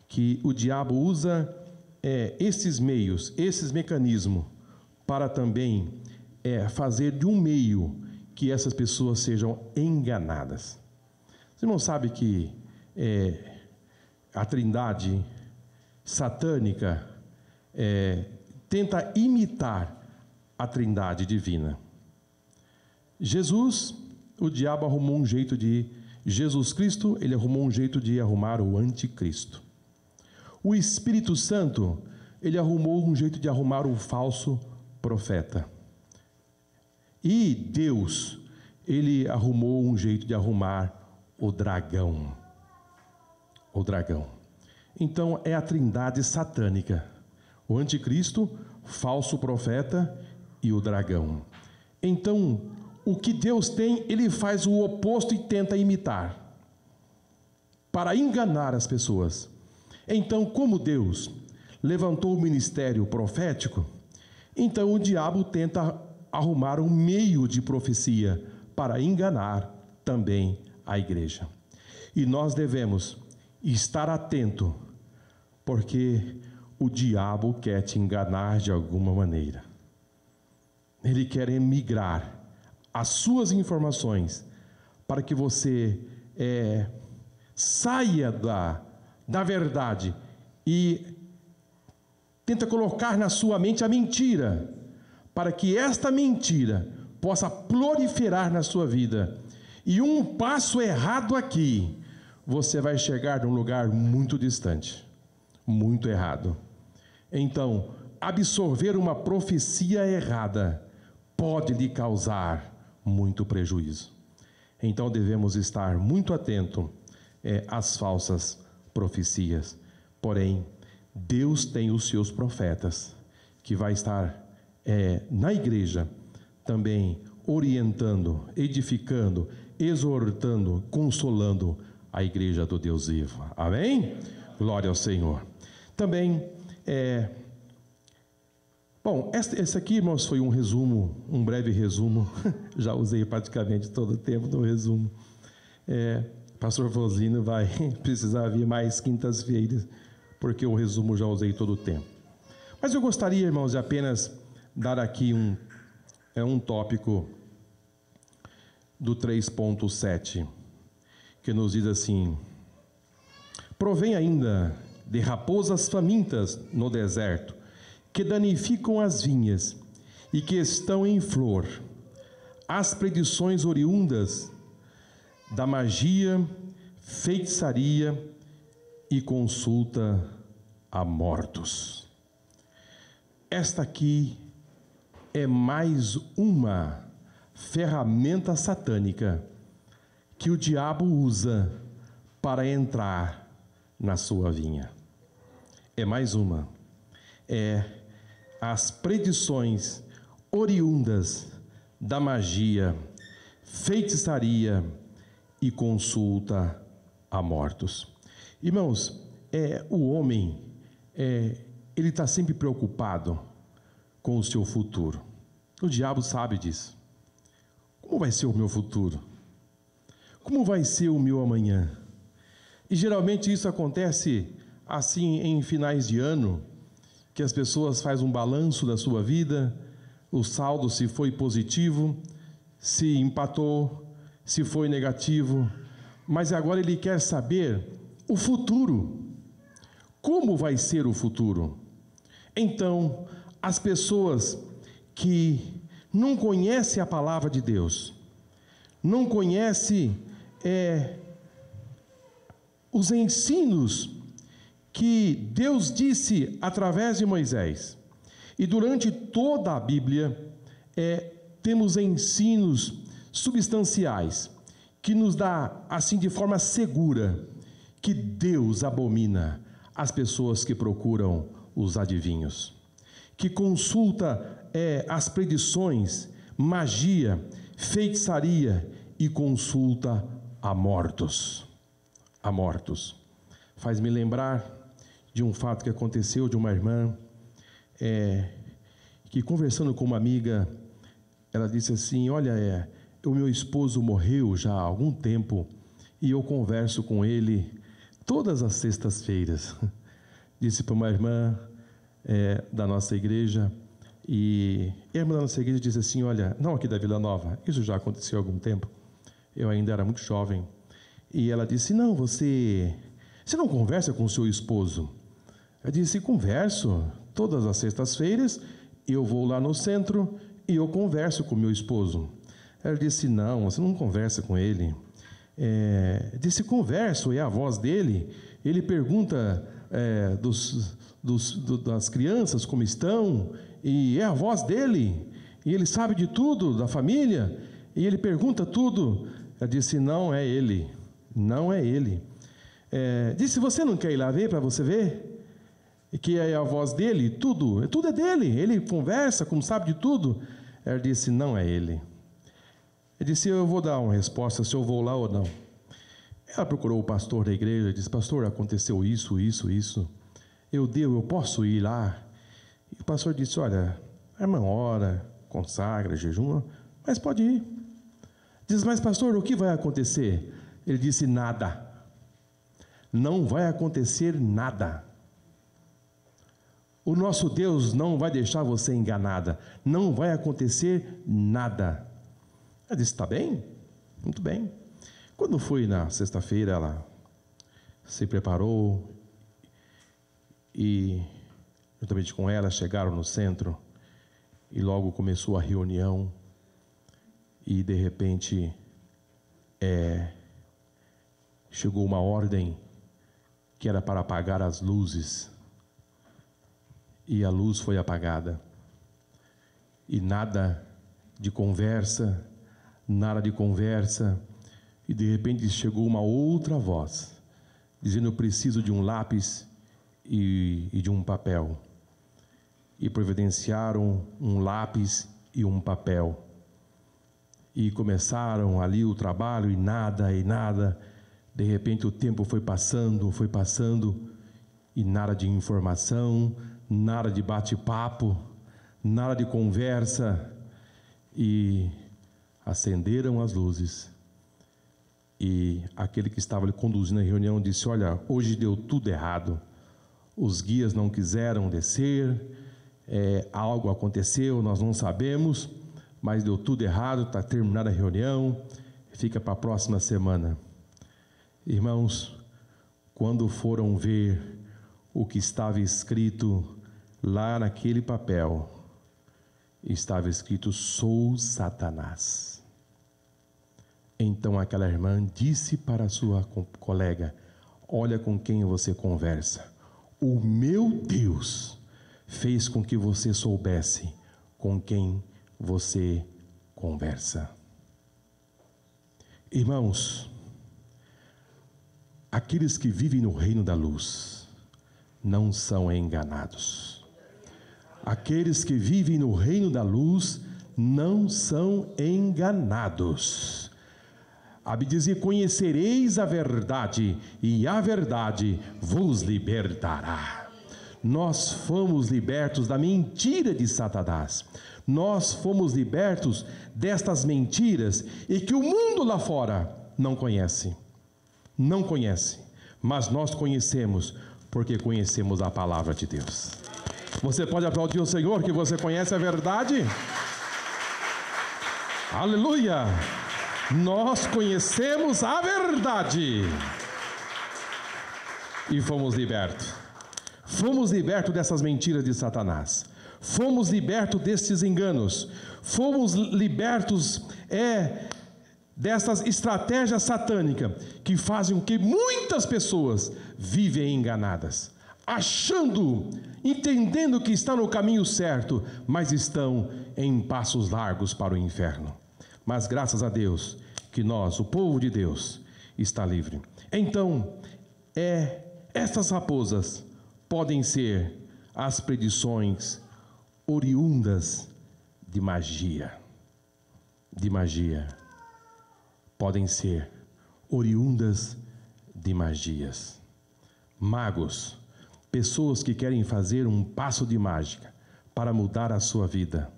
que o diabo usa, esses meios, esses mecanismos, para também fazer de um meio que essas pessoas sejam enganadas. Você não sabe que a trindade satânica tenta imitar a trindade divina. O diabo arrumou um jeito Jesus Cristo, ele arrumou um jeito de arrumar o anticristo. O Espírito Santo, ele arrumou um jeito de arrumar o falso profeta. E Deus, ele arrumou um jeito de arrumar o dragão. O dragão. Então é a trindade satânica: o anticristo, falso profeta e o dragão. Então, o que Deus tem, ele faz o oposto e tenta imitar, para enganar as pessoas. Então, como Deus levantou o ministério profético, então o diabo tenta arrumar um meio de profecia para enganar também a igreja. E nós devemos estar atento, porque o diabo quer te enganar de alguma maneira. Ele quer emigrar as suas informações para que você saia da verdade e tenta colocar na sua mente a mentira, para que esta mentira possa proliferar na sua vida. E um passo errado aqui, você vai chegar num lugar muito distante, muito errado. Então, absorver uma profecia errada pode lhe causar muito prejuízo. Então, devemos estar muito atentos às falsas profecias. Porém, Deus tem os seus profetas, que vai estar na igreja, também orientando, edificando, exortando, consolando a igreja do Deus vivo. Amém? Glória ao Senhor. Também, esse aqui, irmãos, foi um resumo, um breve resumo. Já usei praticamente todo o tempo do resumo. Pastor Fosino vai precisar vir mais quintas-feiras, porque o resumo já usei todo o tempo. Mas eu gostaria, irmãos, de apenas dar aqui um tópico do 3.7, que nos diz assim: provém ainda de raposas famintas no deserto, que danificam as vinhas e que estão em flor, as predições oriundas da magia, feitiçaria e consulta a mortos. Esta aqui é mais uma ferramenta satânica que o diabo usa para entrar na sua vinha. É mais uma. É as predições oriundas da magia, feitiçaria e consulta a mortos. Irmãos, o homem, ele está sempre preocupado com o seu futuro. O diabo sabe disso. Como vai ser o meu futuro? Como vai ser o meu amanhã? E geralmente isso acontece assim em finais de ano, que as pessoas fazem um balanço da sua vida, o saldo se foi positivo, se empatou, se foi negativo, mas agora ele quer saber o futuro. Como vai ser o futuro? Então, as pessoas que não conhecem a palavra de Deus, não conhecem os ensinos que Deus disse através de Moisés. E durante toda a Bíblia, temos ensinos substanciais, que nos dá, assim, de forma segura, que Deus abomina as pessoas que procuram os adivinhos, que consulta as predições, magia, feitiçaria e consulta a mortos. A mortos. Faz-me lembrar de um fato que aconteceu de uma irmã, que conversando com uma amiga, ela disse assim: olha, o meu esposo morreu já há algum tempo e eu converso com ele todas as sextas-feiras. Disse para uma irmã da nossa igreja, e a irmã da nossa igreja disse assim: olha, não aqui da Vila Nova, isso já aconteceu há algum tempo, eu ainda era muito jovem, e ela disse: não, você não conversa com o seu esposo? Eu disse: converso, todas as sextas-feiras eu vou lá no centro e eu converso com o meu esposo. Ela disse: não, você não conversa com ele. Disse: converso, é a voz dele, ele pergunta das crianças como estão, e é a voz dele, e ele sabe de tudo, da família, e ele pergunta tudo. Ela disse: não é ele, não é ele. Disse: você não quer ir lá ver para você ver? Que é a voz dele, tudo é dele, ele conversa, como sabe de tudo. Ela disse: não é ele. Ele disse: eu vou dar uma resposta se eu vou lá ou não. Ela procurou o pastor da igreja e disse: pastor, aconteceu isso. Eu posso ir lá? E o pastor disse: olha, a irmã ora, consagra, jejuma, mas pode ir. Diz: mas pastor, o que vai acontecer? Ele disse: nada. Não vai acontecer nada. O nosso Deus não vai deixar você enganada. Não vai acontecer nada. Ela disse: está bem, muito bem. Quando foi na sexta-feira, ela se preparou e, juntamente com ela, chegaram no centro e logo começou a reunião e, de repente, chegou uma ordem que era para apagar as luzes, e a luz foi apagada, e nada de conversa, e de repente chegou uma outra voz, dizendo: eu preciso de um lápis e de um papel. E providenciaram um lápis e um papel, e começaram ali o trabalho, e nada. De repente o tempo foi passando, e nada de informação, nada de bate-papo, nada de conversa, e acenderam as luzes, e aquele que estava ali conduzindo a reunião disse: olha, hoje deu tudo errado, os guias não quiseram descer, algo aconteceu, nós não sabemos, mas deu tudo errado, está terminada a reunião, fica para a próxima semana. Irmãos, quando foram ver o que estava escrito lá naquele papel. Estava escrito: sou Satanás. Então aquela irmã disse para a sua colega: olha com quem você conversa. O meu Deus fez com que você soubesse com quem você conversa. Irmãos, aqueles que vivem no reino da luz não são enganados. Aqueles que vivem no reino da luz não são enganados. A Bíblia diz: conhecereis a verdade, e a verdade vos libertará. Nós fomos libertos da mentira de Satanás. Nós fomos libertos destas mentiras e que o mundo lá fora não conhece. Não conhece, mas nós conhecemos, porque conhecemos a palavra de Deus. Você pode aplaudir o Senhor que você conhece a verdade? Aleluia! Nós conhecemos a verdade e fomos libertos. Fomos libertos dessas mentiras de Satanás. Fomos libertos destes enganos. Fomos libertos dessas estratégias satânicas que fazem com que muitas pessoas vivem enganadas, achando, entendendo que estão no caminho certo, mas estão em passos largos para o inferno. Mas graças a Deus que nós, o povo de Deus, está livre. Então, estas raposas podem ser as predições oriundas de magia. De magia. Podem ser oriundas de magias. Magos, pessoas que querem fazer um passo de mágica para mudar a sua vida,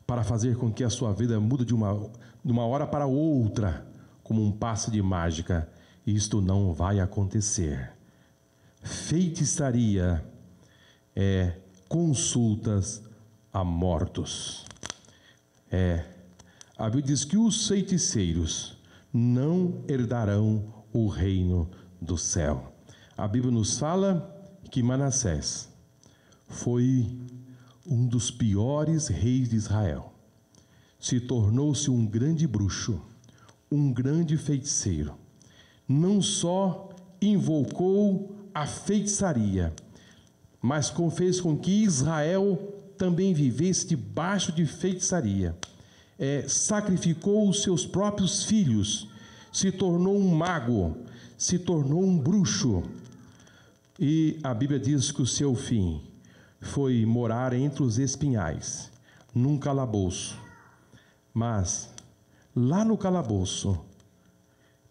para fazer com que a sua vida mude de uma hora para outra, como um passo de mágica. Isto não vai acontecer. Feitiçaria consultas a mortos. A Bíblia diz que os feiticeiros não herdarão o reino do céu. A Bíblia nos fala que Manassés foi um dos piores reis de Israel. Se tornou-se um grande bruxo, um grande feiticeiro. Não só invocou a feitiçaria, mas fez com que Israel também vivesse debaixo de feitiçaria. Sacrificou os seus próprios filhos, se tornou um mago, se tornou um bruxo. E a Bíblia diz que o seu fim foi morar entre os espinhais, num calabouço. Mas, lá no calabouço,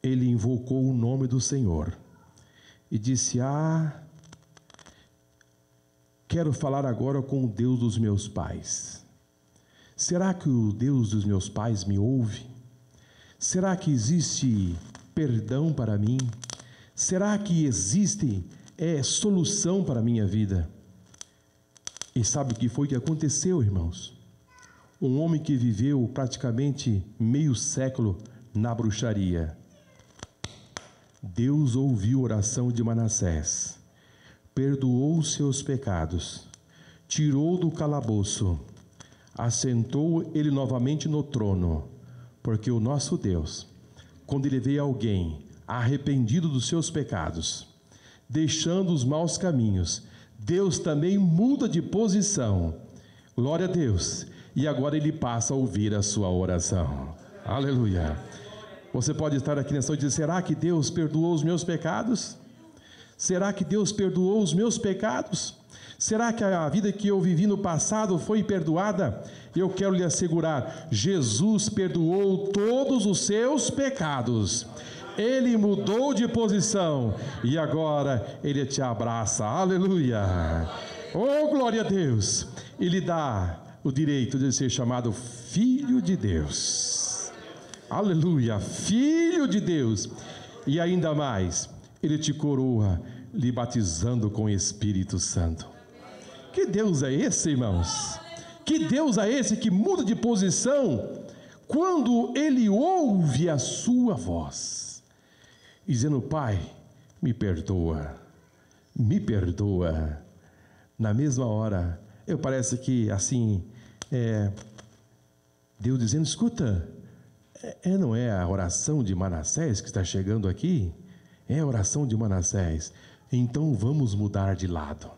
ele invocou o nome do Senhor e disse: quero falar agora com o Deus dos meus pais. Será que o Deus dos meus pais me ouve? Será que existe perdão para mim? Será que existe solução para a minha vida? E sabe o que foi que aconteceu, irmãos? Um homem que viveu praticamente meio século na bruxaria. Deus ouviu a oração de Manassés, perdoou os seus pecados, tirou do calabouço, assentou ele novamente no trono, porque o nosso Deus, quando ele vê alguém arrependido dos seus pecados, deixando os maus caminhos, Deus também muda de posição. Glória a Deus. E agora ele passa a ouvir a sua oração. Aleluia. Você pode estar aqui nessa noite e dizer: será que Deus perdoou os meus pecados? Será que Deus perdoou os meus pecados? Será que a vida que eu vivi no passado foi perdoada? Eu quero lhe assegurar: Jesus perdoou todos os seus pecados. Ele mudou de posição e agora Ele te abraça. Aleluia. Oh, glória a Deus. Ele dá o direito de ser chamado Filho de Deus. Aleluia. Filho de Deus. E ainda mais, Ele te coroa, lhe batizando com o Espírito Santo. Que Deus é esse, irmãos? Que Deus é esse que muda de posição quando Ele ouve a sua voz, dizendo: Pai, me perdoa, me perdoa. Na mesma hora, parece que assim, Deus dizendo, escuta, não é a oração de Manassés que está chegando aqui? É a oração de Manassés. Então vamos mudar de lado.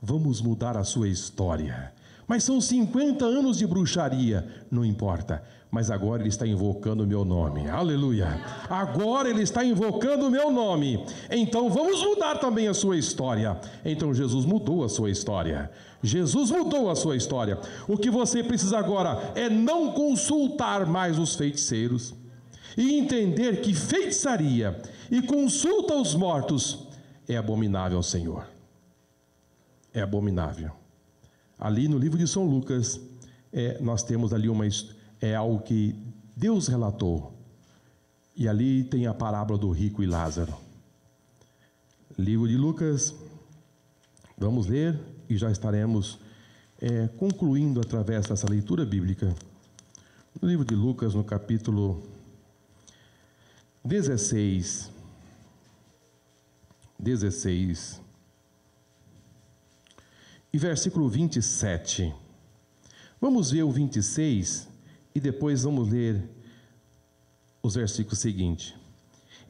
Vamos mudar a sua história. Mas são 50 anos de bruxaria. Não importa. Mas agora ele está invocando o meu nome. Aleluia. Agora ele está invocando o meu nome. Então vamos mudar também a sua história. Então Jesus mudou a sua história. Jesus mudou a sua história. O que você precisa agora é não consultar mais os feiticeiros e entender que feitiçaria e consulta aos mortos é abominável ao Senhor. É abominável. Ali no livro de São Lucas, nós temos ali algo que Deus relatou. E ali tem a parábola do rico e Lázaro. Livro de Lucas, vamos ler e já estaremos concluindo através dessa leitura bíblica. No livro de Lucas, no capítulo 16, e versículo 27. Vamos ver o 26 e depois vamos ler os versículos seguintes.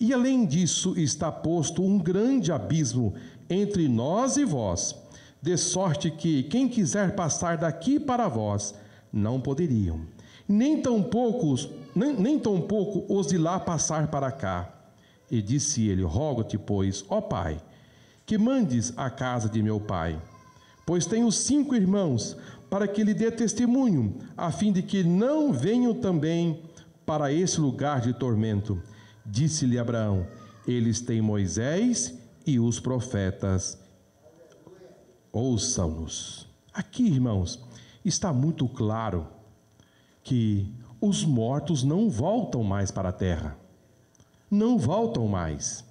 E além disso está posto um grande abismo entre nós e vós, de sorte que quem quiser passar daqui para vós, não poderiam, nem tampouco os de lá passar para cá. E disse ele, rogo-te, pois, ó Pai, que mandes à casa de meu pai, pois tenho 5 irmãos, para que lhe dê testemunho, a fim de que não venham também para esse lugar de tormento. Disse-lhe Abraão, eles têm Moisés e os profetas, ouçam-nos. Aqui, irmãos, está muito claro que os mortos não voltam mais para a terra. Não voltam mais.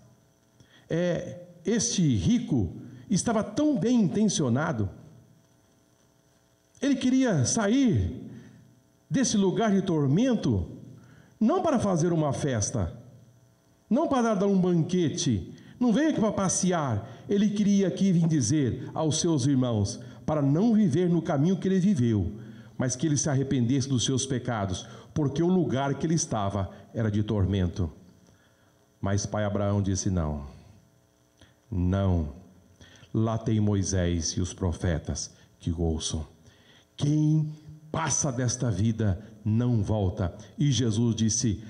Este rico estava tão bem intencionado. Ele queria sair desse lugar de tormento, não para fazer uma festa, não para dar um banquete, não veio aqui para passear. Ele queria aqui vir dizer aos seus irmãos, para não viver no caminho que ele viveu, mas que ele se arrependesse dos seus pecados, porque o lugar que ele estava era de tormento. Mas pai Abraão disse, não, lá tem Moisés e os profetas que ouçam. Quem passa desta vida não volta. E Jesus disse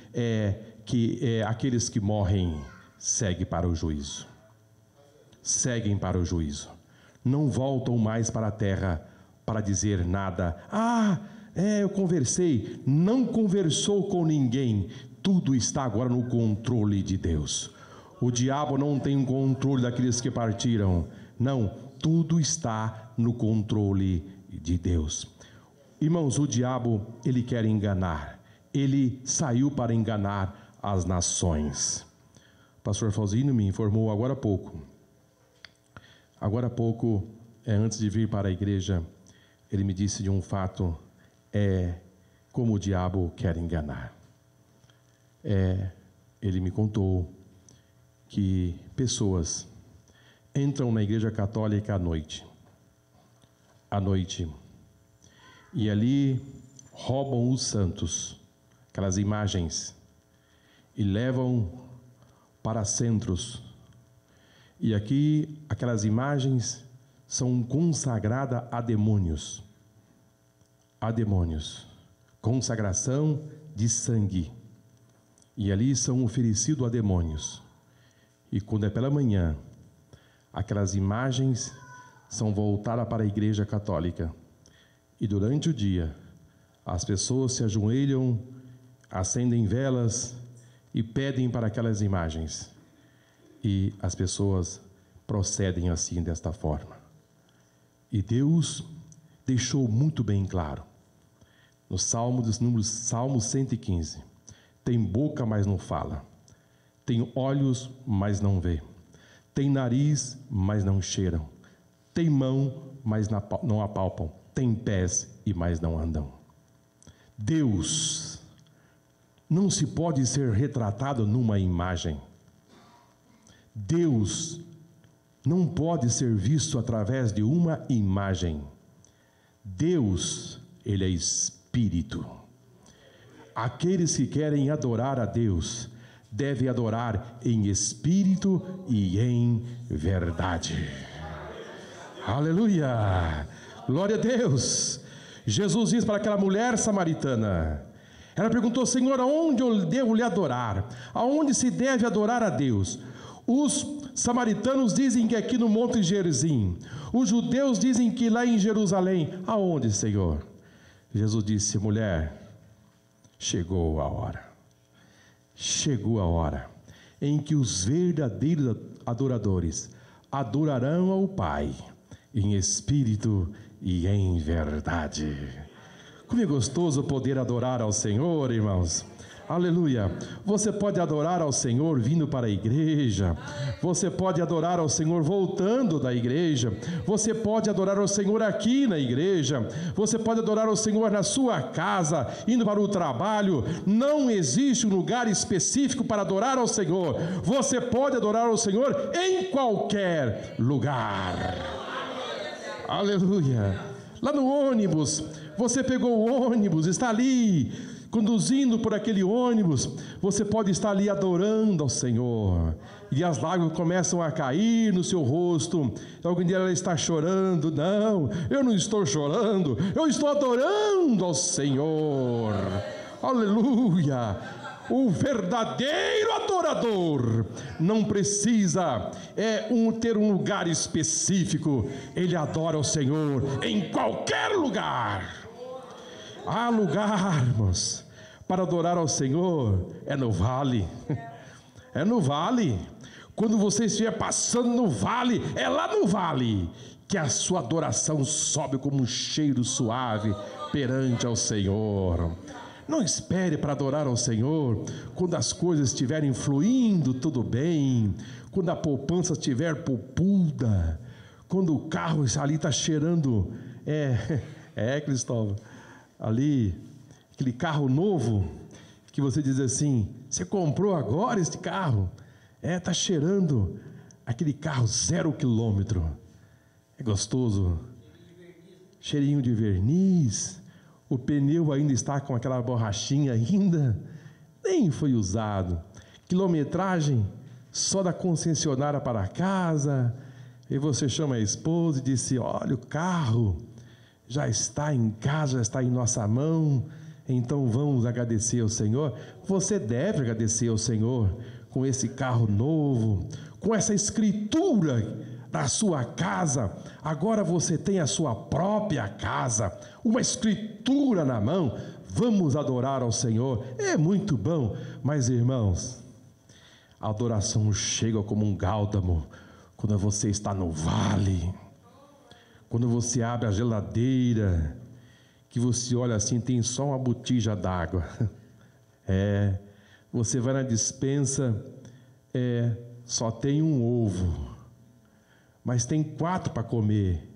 que aqueles que morrem seguem para o juízo. Seguem para o juízo. Não voltam mais para a terra para dizer nada. Eu conversei. Não conversou com ninguém. Tudo está agora no controle de Deus. O diabo não tem um controle daqueles que partiram. Não, tudo está no controle de Deus. Irmãos, o diabo, ele quer enganar. Ele saiu para enganar as nações. O pastor Fausino me informou agora há pouco. Antes de vir para a igreja, ele me disse de um fato, como o diabo quer enganar. Ele me contou que pessoas entram na igreja católica à noite, e ali roubam os santos, aquelas imagens, e levam para centros, e aqui aquelas imagens são consagradas a demônios, consagração de sangue, e ali são oferecidos a demônios. E quando é pela manhã, aquelas imagens são voltadas para a igreja católica. E durante o dia, as pessoas se ajoelham, acendem velas e pedem para aquelas imagens. E as pessoas procedem assim, desta forma. E Deus deixou muito bem claro, no Salmo dos Números, Salmo 115, tem boca, mas não fala. Tem olhos, mas não vê. Tem nariz, mas não cheiram. Tem mão, mas não apalpam. Tem pés, e mais não andam. Deus não se pode ser retratado numa imagem. Deus não pode ser visto através de uma imagem. Deus, Ele é Espírito. Aqueles que querem adorar a Deus devem adorar em espírito e em verdade. Aleluia! Glória a Deus! Jesus diz para aquela mulher samaritana, ela perguntou: Senhor, aonde eu devo lhe adorar? Aonde se deve adorar a Deus? Os samaritanos dizem que aqui no Monte Gerizim. Os judeus dizem que lá em Jerusalém. Aonde, Senhor? Jesus disse: mulher, chegou a hora. Chegou a hora em que os verdadeiros adoradores adorarão ao Pai em espírito e em verdade. Como é gostoso poder adorar ao Senhor, irmãos. Aleluia. Você pode adorar ao Senhor vindo para a igreja. Você pode adorar ao Senhor voltando da igreja. Você pode adorar ao Senhor aqui na igreja. Você pode adorar ao Senhor na sua casa, indo para o trabalho. Não existe um lugar específico para adorar ao Senhor. Você pode adorar ao Senhor em qualquer lugar. Aleluia. Lá no ônibus, você pegou o ônibus, está ali conduzindo por aquele ônibus, você pode estar ali adorando ao Senhor, e as lágrimas começam a cair no seu rosto. Alguém dia ela está chorando. Não, eu não estou chorando, eu estou adorando ao Senhor. Aleluia. O verdadeiro adorador não precisa ter um lugar específico. Ele adora ao Senhor em qualquer lugar. Há lugar, irmãos, para adorar ao Senhor, é no vale. É no vale. Quando você estiver passando no vale, é lá no vale que a sua adoração sobe como um cheiro suave perante ao Senhor. Não espere para adorar ao Senhor quando as coisas estiverem fluindo tudo bem, quando a poupança estiver poupuda, quando o carro ali está cheirando, Cristóvão, ali, aquele carro novo, que você diz assim: você comprou agora este carro? Está cheirando aquele carro 0 quilômetro. É gostoso. Cheirinho de verniz. O pneu ainda está com aquela borrachinha ainda, nem foi usado. Quilometragem só da concessionária para casa. E você chama a esposa e diz: olha, o carro já está em casa, já está em nossa mão, então vamos agradecer ao Senhor. Você deve agradecer ao Senhor com esse carro novo, com essa escritura da sua casa. Agora você tem a sua própria casa, uma escritura na mão. Vamos adorar ao Senhor. É muito bom. Mas, irmãos, a adoração chega como um gáltamo quando você está no vale, quando você abre a geladeira, que você olha assim, tem só uma botija d'água. Você vai na despensa, só tem um ovo, mas tem 4 para comer,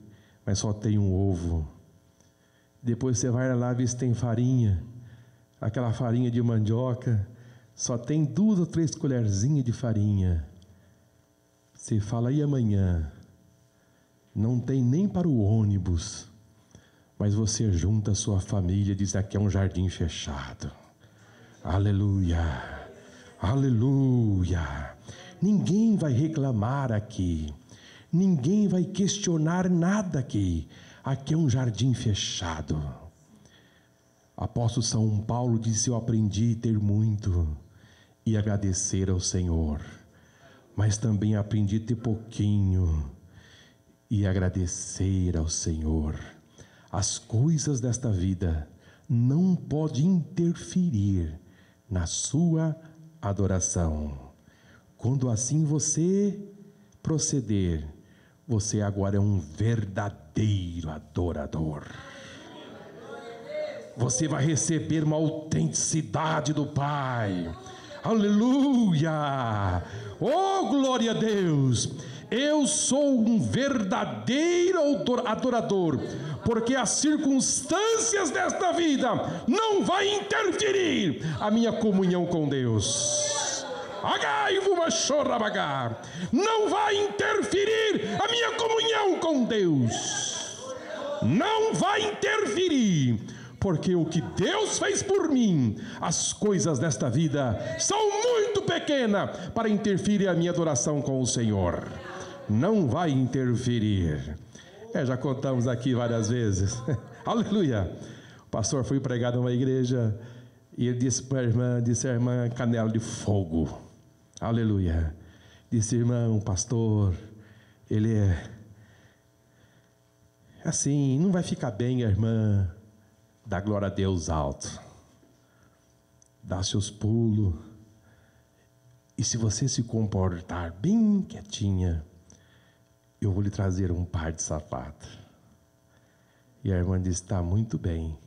mas só tem um ovo. Depois você vai lá ver se tem farinha, aquela farinha de mandioca, só tem 2 ou 3 colherzinhas de farinha. Você fala: e amanhã? Não tem nem para o ônibus, mas você junta a sua família e diz: aqui é um jardim fechado. Aleluia, aleluia. Ninguém vai reclamar aqui, ninguém vai questionar nada aqui. Aqui é um jardim fechado. Apóstolo São Paulo disse: eu aprendi a ter muito e agradecer ao Senhor, mas também aprendi a ter pouquinho e agradecer ao Senhor. As coisas desta vida não podem interferir na sua adoração. Quando assim você proceder, você agora é um verdadeiro adorador. Você vai receber uma autenticidade do Pai. Aleluia! Oh, glória a Deus! Eu sou um verdadeiro adorador, porque as circunstâncias desta vida não vai interferir a minha comunhão com Deus. Não vai interferir a minha comunhão com Deus. Não vai interferir, porque o que Deus fez por mim, as coisas desta vida são muito pequenas para interferir a minha adoração com o Senhor. Não vai interferir. Já contamos aqui várias vezes. Aleluia. O pastor foi pregar numa igreja e ele disse para a irmã Canela de Fogo. Aleluia. Disse: irmão, pastor, ele é assim, não vai ficar bem, a irmã. Dá glória a Deus alto. Dá seus pulos. E se você se comportar bem quietinha, eu vou lhe trazer um par de sapato. E a irmã disse: está muito bem.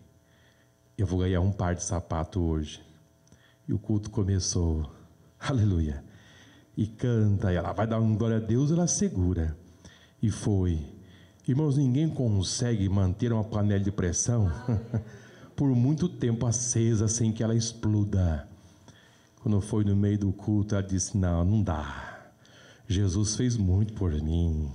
Eu vou ganhar um par de sapato hoje. E o culto começou. Aleluia. E canta, ela vai dar uma glória a Deus, ela segura. E foi. Irmãos, ninguém consegue manter uma panela de pressão por muito tempo acesa sem que ela exploda. Quando foi no meio do culto, ela disse: não dá. Jesus fez muito por mim.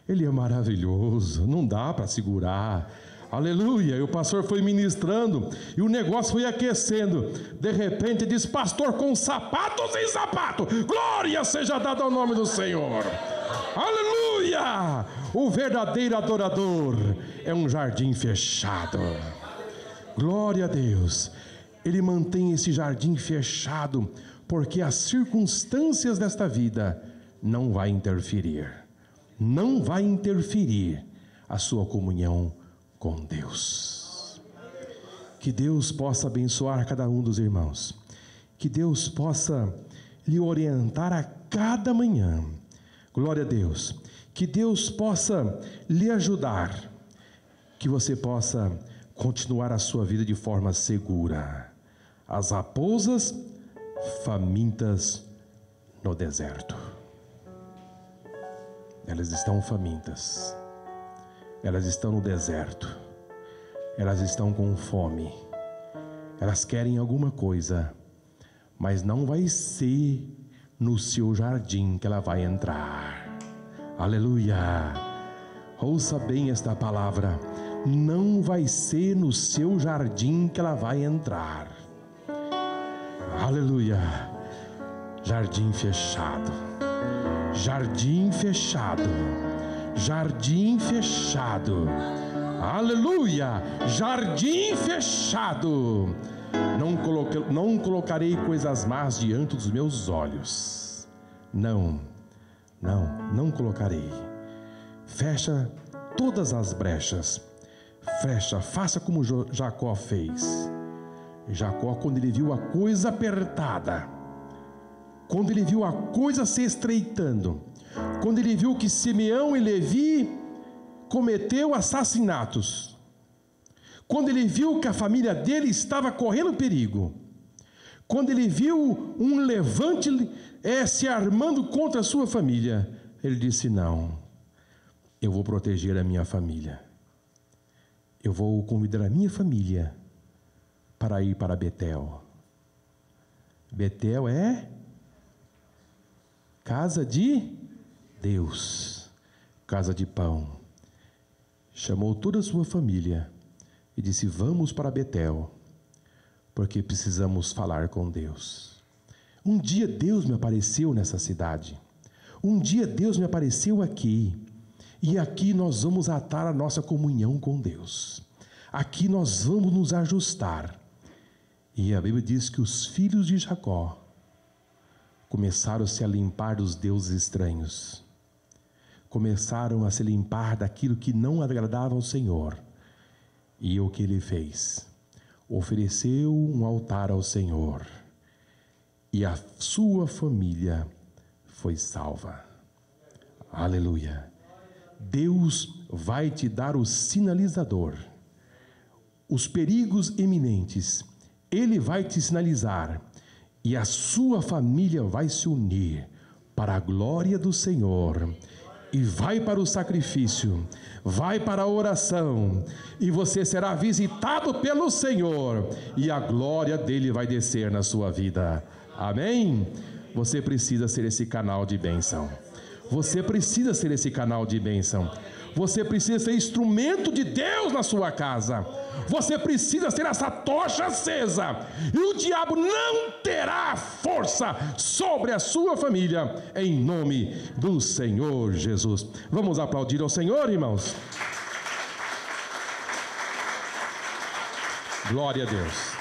Ele é maravilhoso, não dá para segurar. Aleluia. E o pastor foi ministrando e o negócio foi aquecendo. De repente diz: pastor, com sapato ou sem sapato? Glória seja dada ao nome do Senhor. Aleluia. O verdadeiro adorador é um jardim fechado. Glória a Deus. Ele mantém esse jardim fechado porque as circunstâncias desta vida não vai interferir. Não vai interferir a sua comunhão com Deus. Que Deus possa abençoar cada um dos irmãos. Que Deus possa lhe orientar a cada manhã. Glória a Deus. Que Deus possa lhe ajudar. Que você possa continuar a sua vida de forma segura. As raposas famintas no deserto. Elas estão famintas. Elas estão no deserto. Elas estão com fome. Elas querem alguma coisa, mas não vai ser no seu jardim que ela vai entrar. Aleluia. Ouça bem esta palavra. Não vai ser no seu jardim que ela vai entrar. Aleluia. Jardim fechado. Jardim fechado. Jardim fechado. Aleluia. Jardim fechado. Não colocarei coisas más diante dos meus olhos. Não colocarei. Fecha todas as brechas. Fecha, faça como Jacó fez. Jacó, quando ele viu a coisa apertada, quando ele viu a coisa se estreitando, quando ele viu que Simeão e Levi cometeu assassinatos, quando ele viu que a família dele estava correndo perigo, quando ele viu um levante se armando contra a sua família, ele disse: não, eu vou proteger a minha família. Eu vou convidar a minha família para ir para Betel. Betel é casa de Deus, casa de pão. Chamou toda a sua família e disse: vamos para Betel, porque precisamos falar com Deus. Um dia Deus me apareceu nessa cidade. Um dia Deus me apareceu aqui. E aqui nós vamos atar a nossa comunhão com Deus. Aqui nós vamos nos ajustar. E a Bíblia diz que os filhos de Jacó começaram a se limpar dos deuses estranhos. Começaram a se limpar daquilo que não agradava ao Senhor. E o que ele fez? Ofereceu um altar ao Senhor. E a sua família foi salva. Aleluia. Deus vai te dar o sinalizador. Os perigos iminentes, Ele vai te sinalizar. E a sua família vai se unir para a glória do Senhor. E vai para o sacrifício, vai para a oração, e você será visitado pelo Senhor, e a glória dele vai descer na sua vida. Amém? Você precisa ser esse canal de bênção. Você precisa ser esse canal de bênção. Você precisa ser instrumento de Deus na sua casa. Você precisa ser essa tocha acesa. E o diabo não terá força sobre a sua família, em nome do Senhor Jesus. Vamos aplaudir ao Senhor, irmãos. Glória a Deus.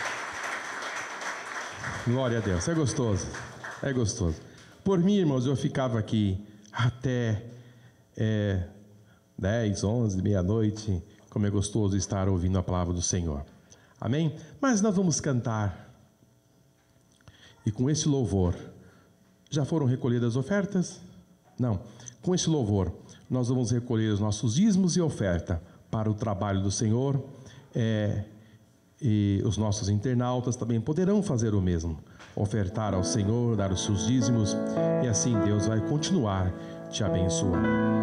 Glória a Deus. É gostoso. É gostoso. Por mim, irmãos, eu ficava aqui até 10, 11, meia-noite. Como é gostoso estar ouvindo a palavra do Senhor. Amém? Mas nós vamos cantar. E com esse louvor, já foram recolhidas as ofertas? Não. Com esse louvor, nós vamos recolher os nossos dízimos e oferta para o trabalho do Senhor. E os nossos internautas também poderão fazer o mesmo. Ofertar ao Senhor, dar os seus dízimos. E assim Deus vai continuar te abençoando.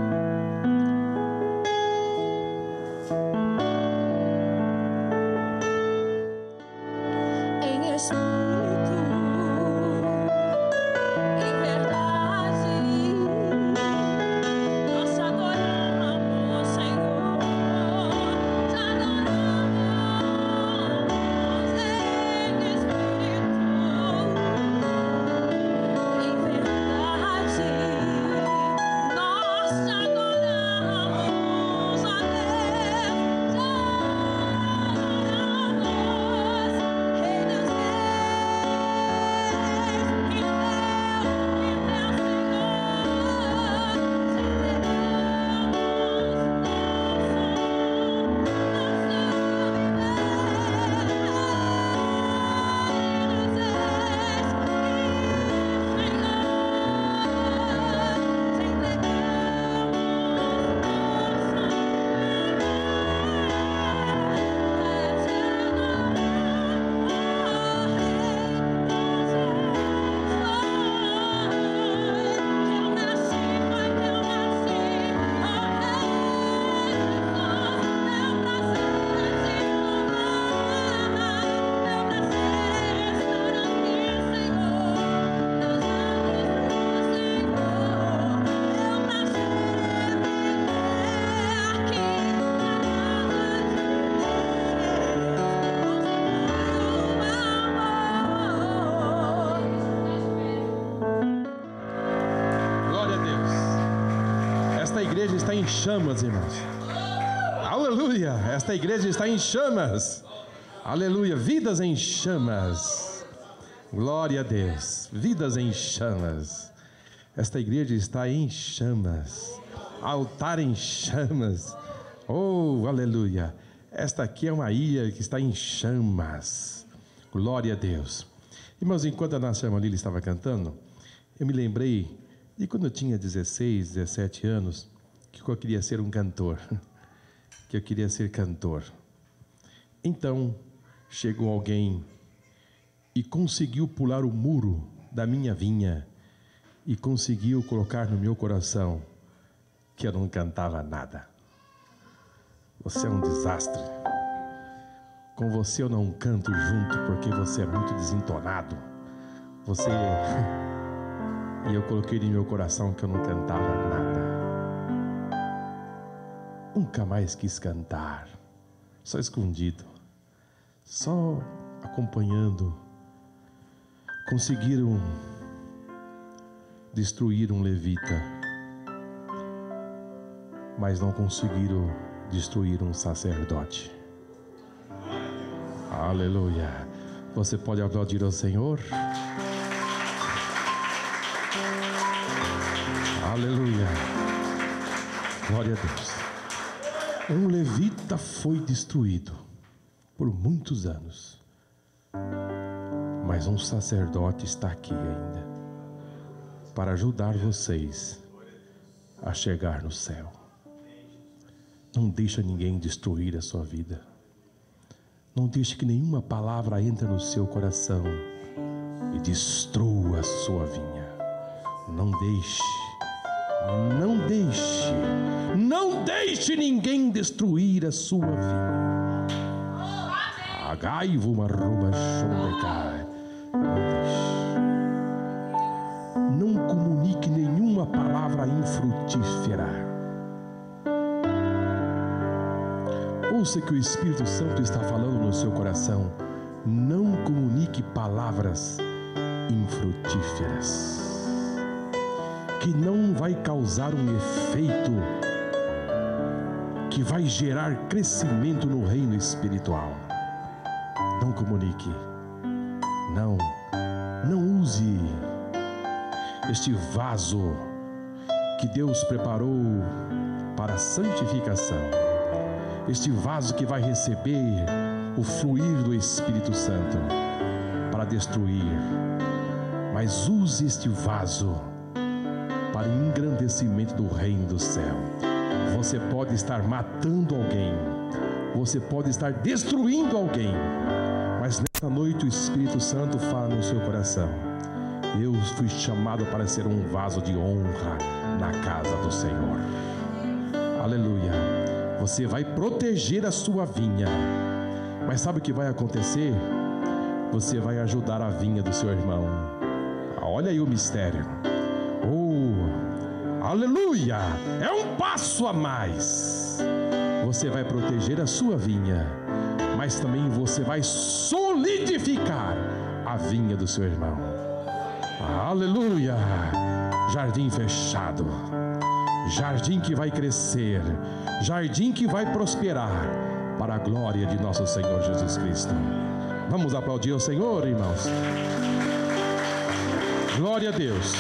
Está em chamas, irmãos. Aleluia! Esta igreja está em chamas. Aleluia! Vidas em chamas. Glória a Deus. Vidas em chamas. Esta igreja está em chamas. Altar em chamas. Oh, aleluia! Esta aqui é uma ilha que está em chamas. Glória a Deus. Irmãos, enquanto a nossa irmã Lília estava cantando, eu me lembrei de quando eu tinha 16, 17 anos, que eu queria ser um cantor, que eu queria ser cantor. Então, chegou alguém e conseguiu pular o muro da minha vinha e conseguiu colocar no meu coração que eu não cantava nada. Você é um desastre. Com você eu não canto junto porque você é muito desentonado. E eu coloquei no meu coração que eu não cantava nada. Nunca mais quis cantar, só escondido, só acompanhando. Conseguiram destruir um levita, mas não conseguiram destruir um sacerdote. Aleluia! Você pode aplaudir ao Senhor? Aleluia! Glória a Deus! Um levita foi destruído por muitos anos, mas um sacerdote está aqui ainda para ajudar vocês a chegar no céu. Não deixa ninguém destruir a sua vida. Não deixe que nenhuma palavra entre no seu coração e destrua a sua vinha. Não deixe. Não deixe, não deixe ninguém destruir a sua vida. Agaivo uma rouba chondecai. Não deixe. não comunique nenhuma palavra infrutífera. Ouça que o Espírito Santo está falando no seu coração. Não comunique palavras infrutíferas, que não vai causar um efeito que vai gerar crescimento no reino espiritual. Não comunique. Não use este vaso que Deus preparou para a santificação. Este vaso que vai receber o fluir do Espírito Santo para destruir. Mas use este vaso para engrandecimento do reino do céu. Você pode estar matando alguém, você pode estar destruindo alguém, mas nessa noite o Espírito Santo fala no seu coração: eu fui chamado para ser um vaso de honra na casa do Senhor. Aleluia. Você vai proteger a sua vinha, mas sabe o que vai acontecer? Você vai ajudar a vinha do seu irmão. Olha aí o mistério. Aleluia! É um passo a mais. Você vai proteger a sua vinha, mas também você vai solidificar a vinha do seu irmão. Aleluia! Jardim fechado, jardim que vai crescer, jardim que vai prosperar para a glória de nosso Senhor Jesus Cristo. Vamos aplaudir o Senhor, irmãos. Glória a Deus.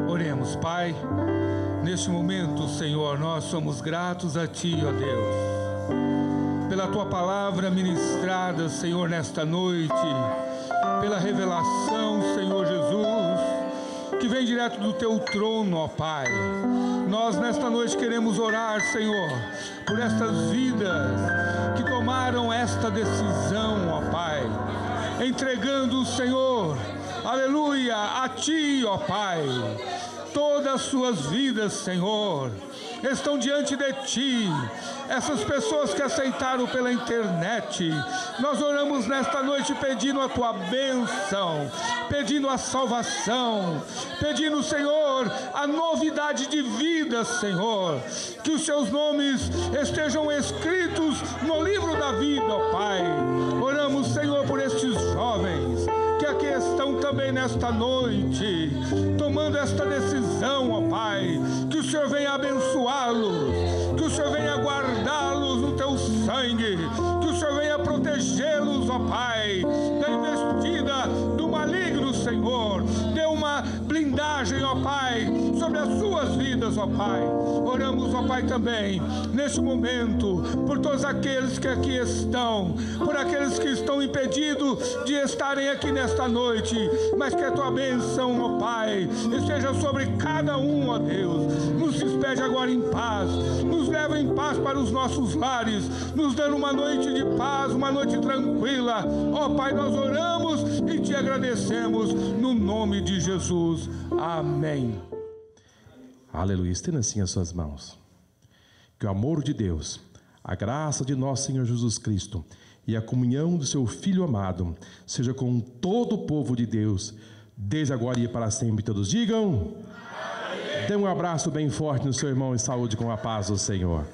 Oremos, Pai. Neste momento, Senhor, nós somos gratos a Ti, ó Deus, pela Tua palavra ministrada, Senhor, nesta noite, pela revelação, Senhor Jesus, que vem direto do Teu trono, ó Pai. Nós nesta noite queremos orar, Senhor, por estas vidas que tomaram esta decisão, ó Pai, entregando, Senhor, aleluia, a Ti, ó Pai. Todas as suas vidas, Senhor, estão diante de Ti. Essas pessoas que aceitaram pela internet, nós oramos nesta noite pedindo a Tua bênção, pedindo a salvação, pedindo, Senhor, a novidade de vida, Senhor, que os Seus nomes estejam escritos no livro da vida, ó Pai. Oramos, Senhor, por estes jovens que aqui estão também nesta noite, tomando esta decisão, ó Pai, que o Senhor venha abençoá-los, que o Senhor venha guardá-los no Teu sangue, que o Senhor venha protegê-los, ó Pai, da investida do maligno, Senhor. Dê uma blindagem, ó Pai, sobre as suas vidas, ó Pai. Oramos, ó Pai, também, neste momento, por todos aqueles que aqui estão, por aqueles que estão impedidos de estarem aqui nesta noite, mas que a Tua bênção, ó Pai, esteja sobre cada um, ó Deus. Nos despede agora em paz, nos leva em paz para os nossos lares, nos dando uma noite de paz, uma noite tranquila. Ó Pai, nós oramos e Te agradecemos no nome de Jesus. Amém. Aleluia. Estenda assim as suas mãos. Que o amor de Deus, a graça de nosso Senhor Jesus Cristo e a comunhão do Seu Filho amado seja com todo o povo de Deus, desde agora e para sempre. Todos digam amém. Dê um abraço bem forte no seu irmão em saúde com a paz do Senhor.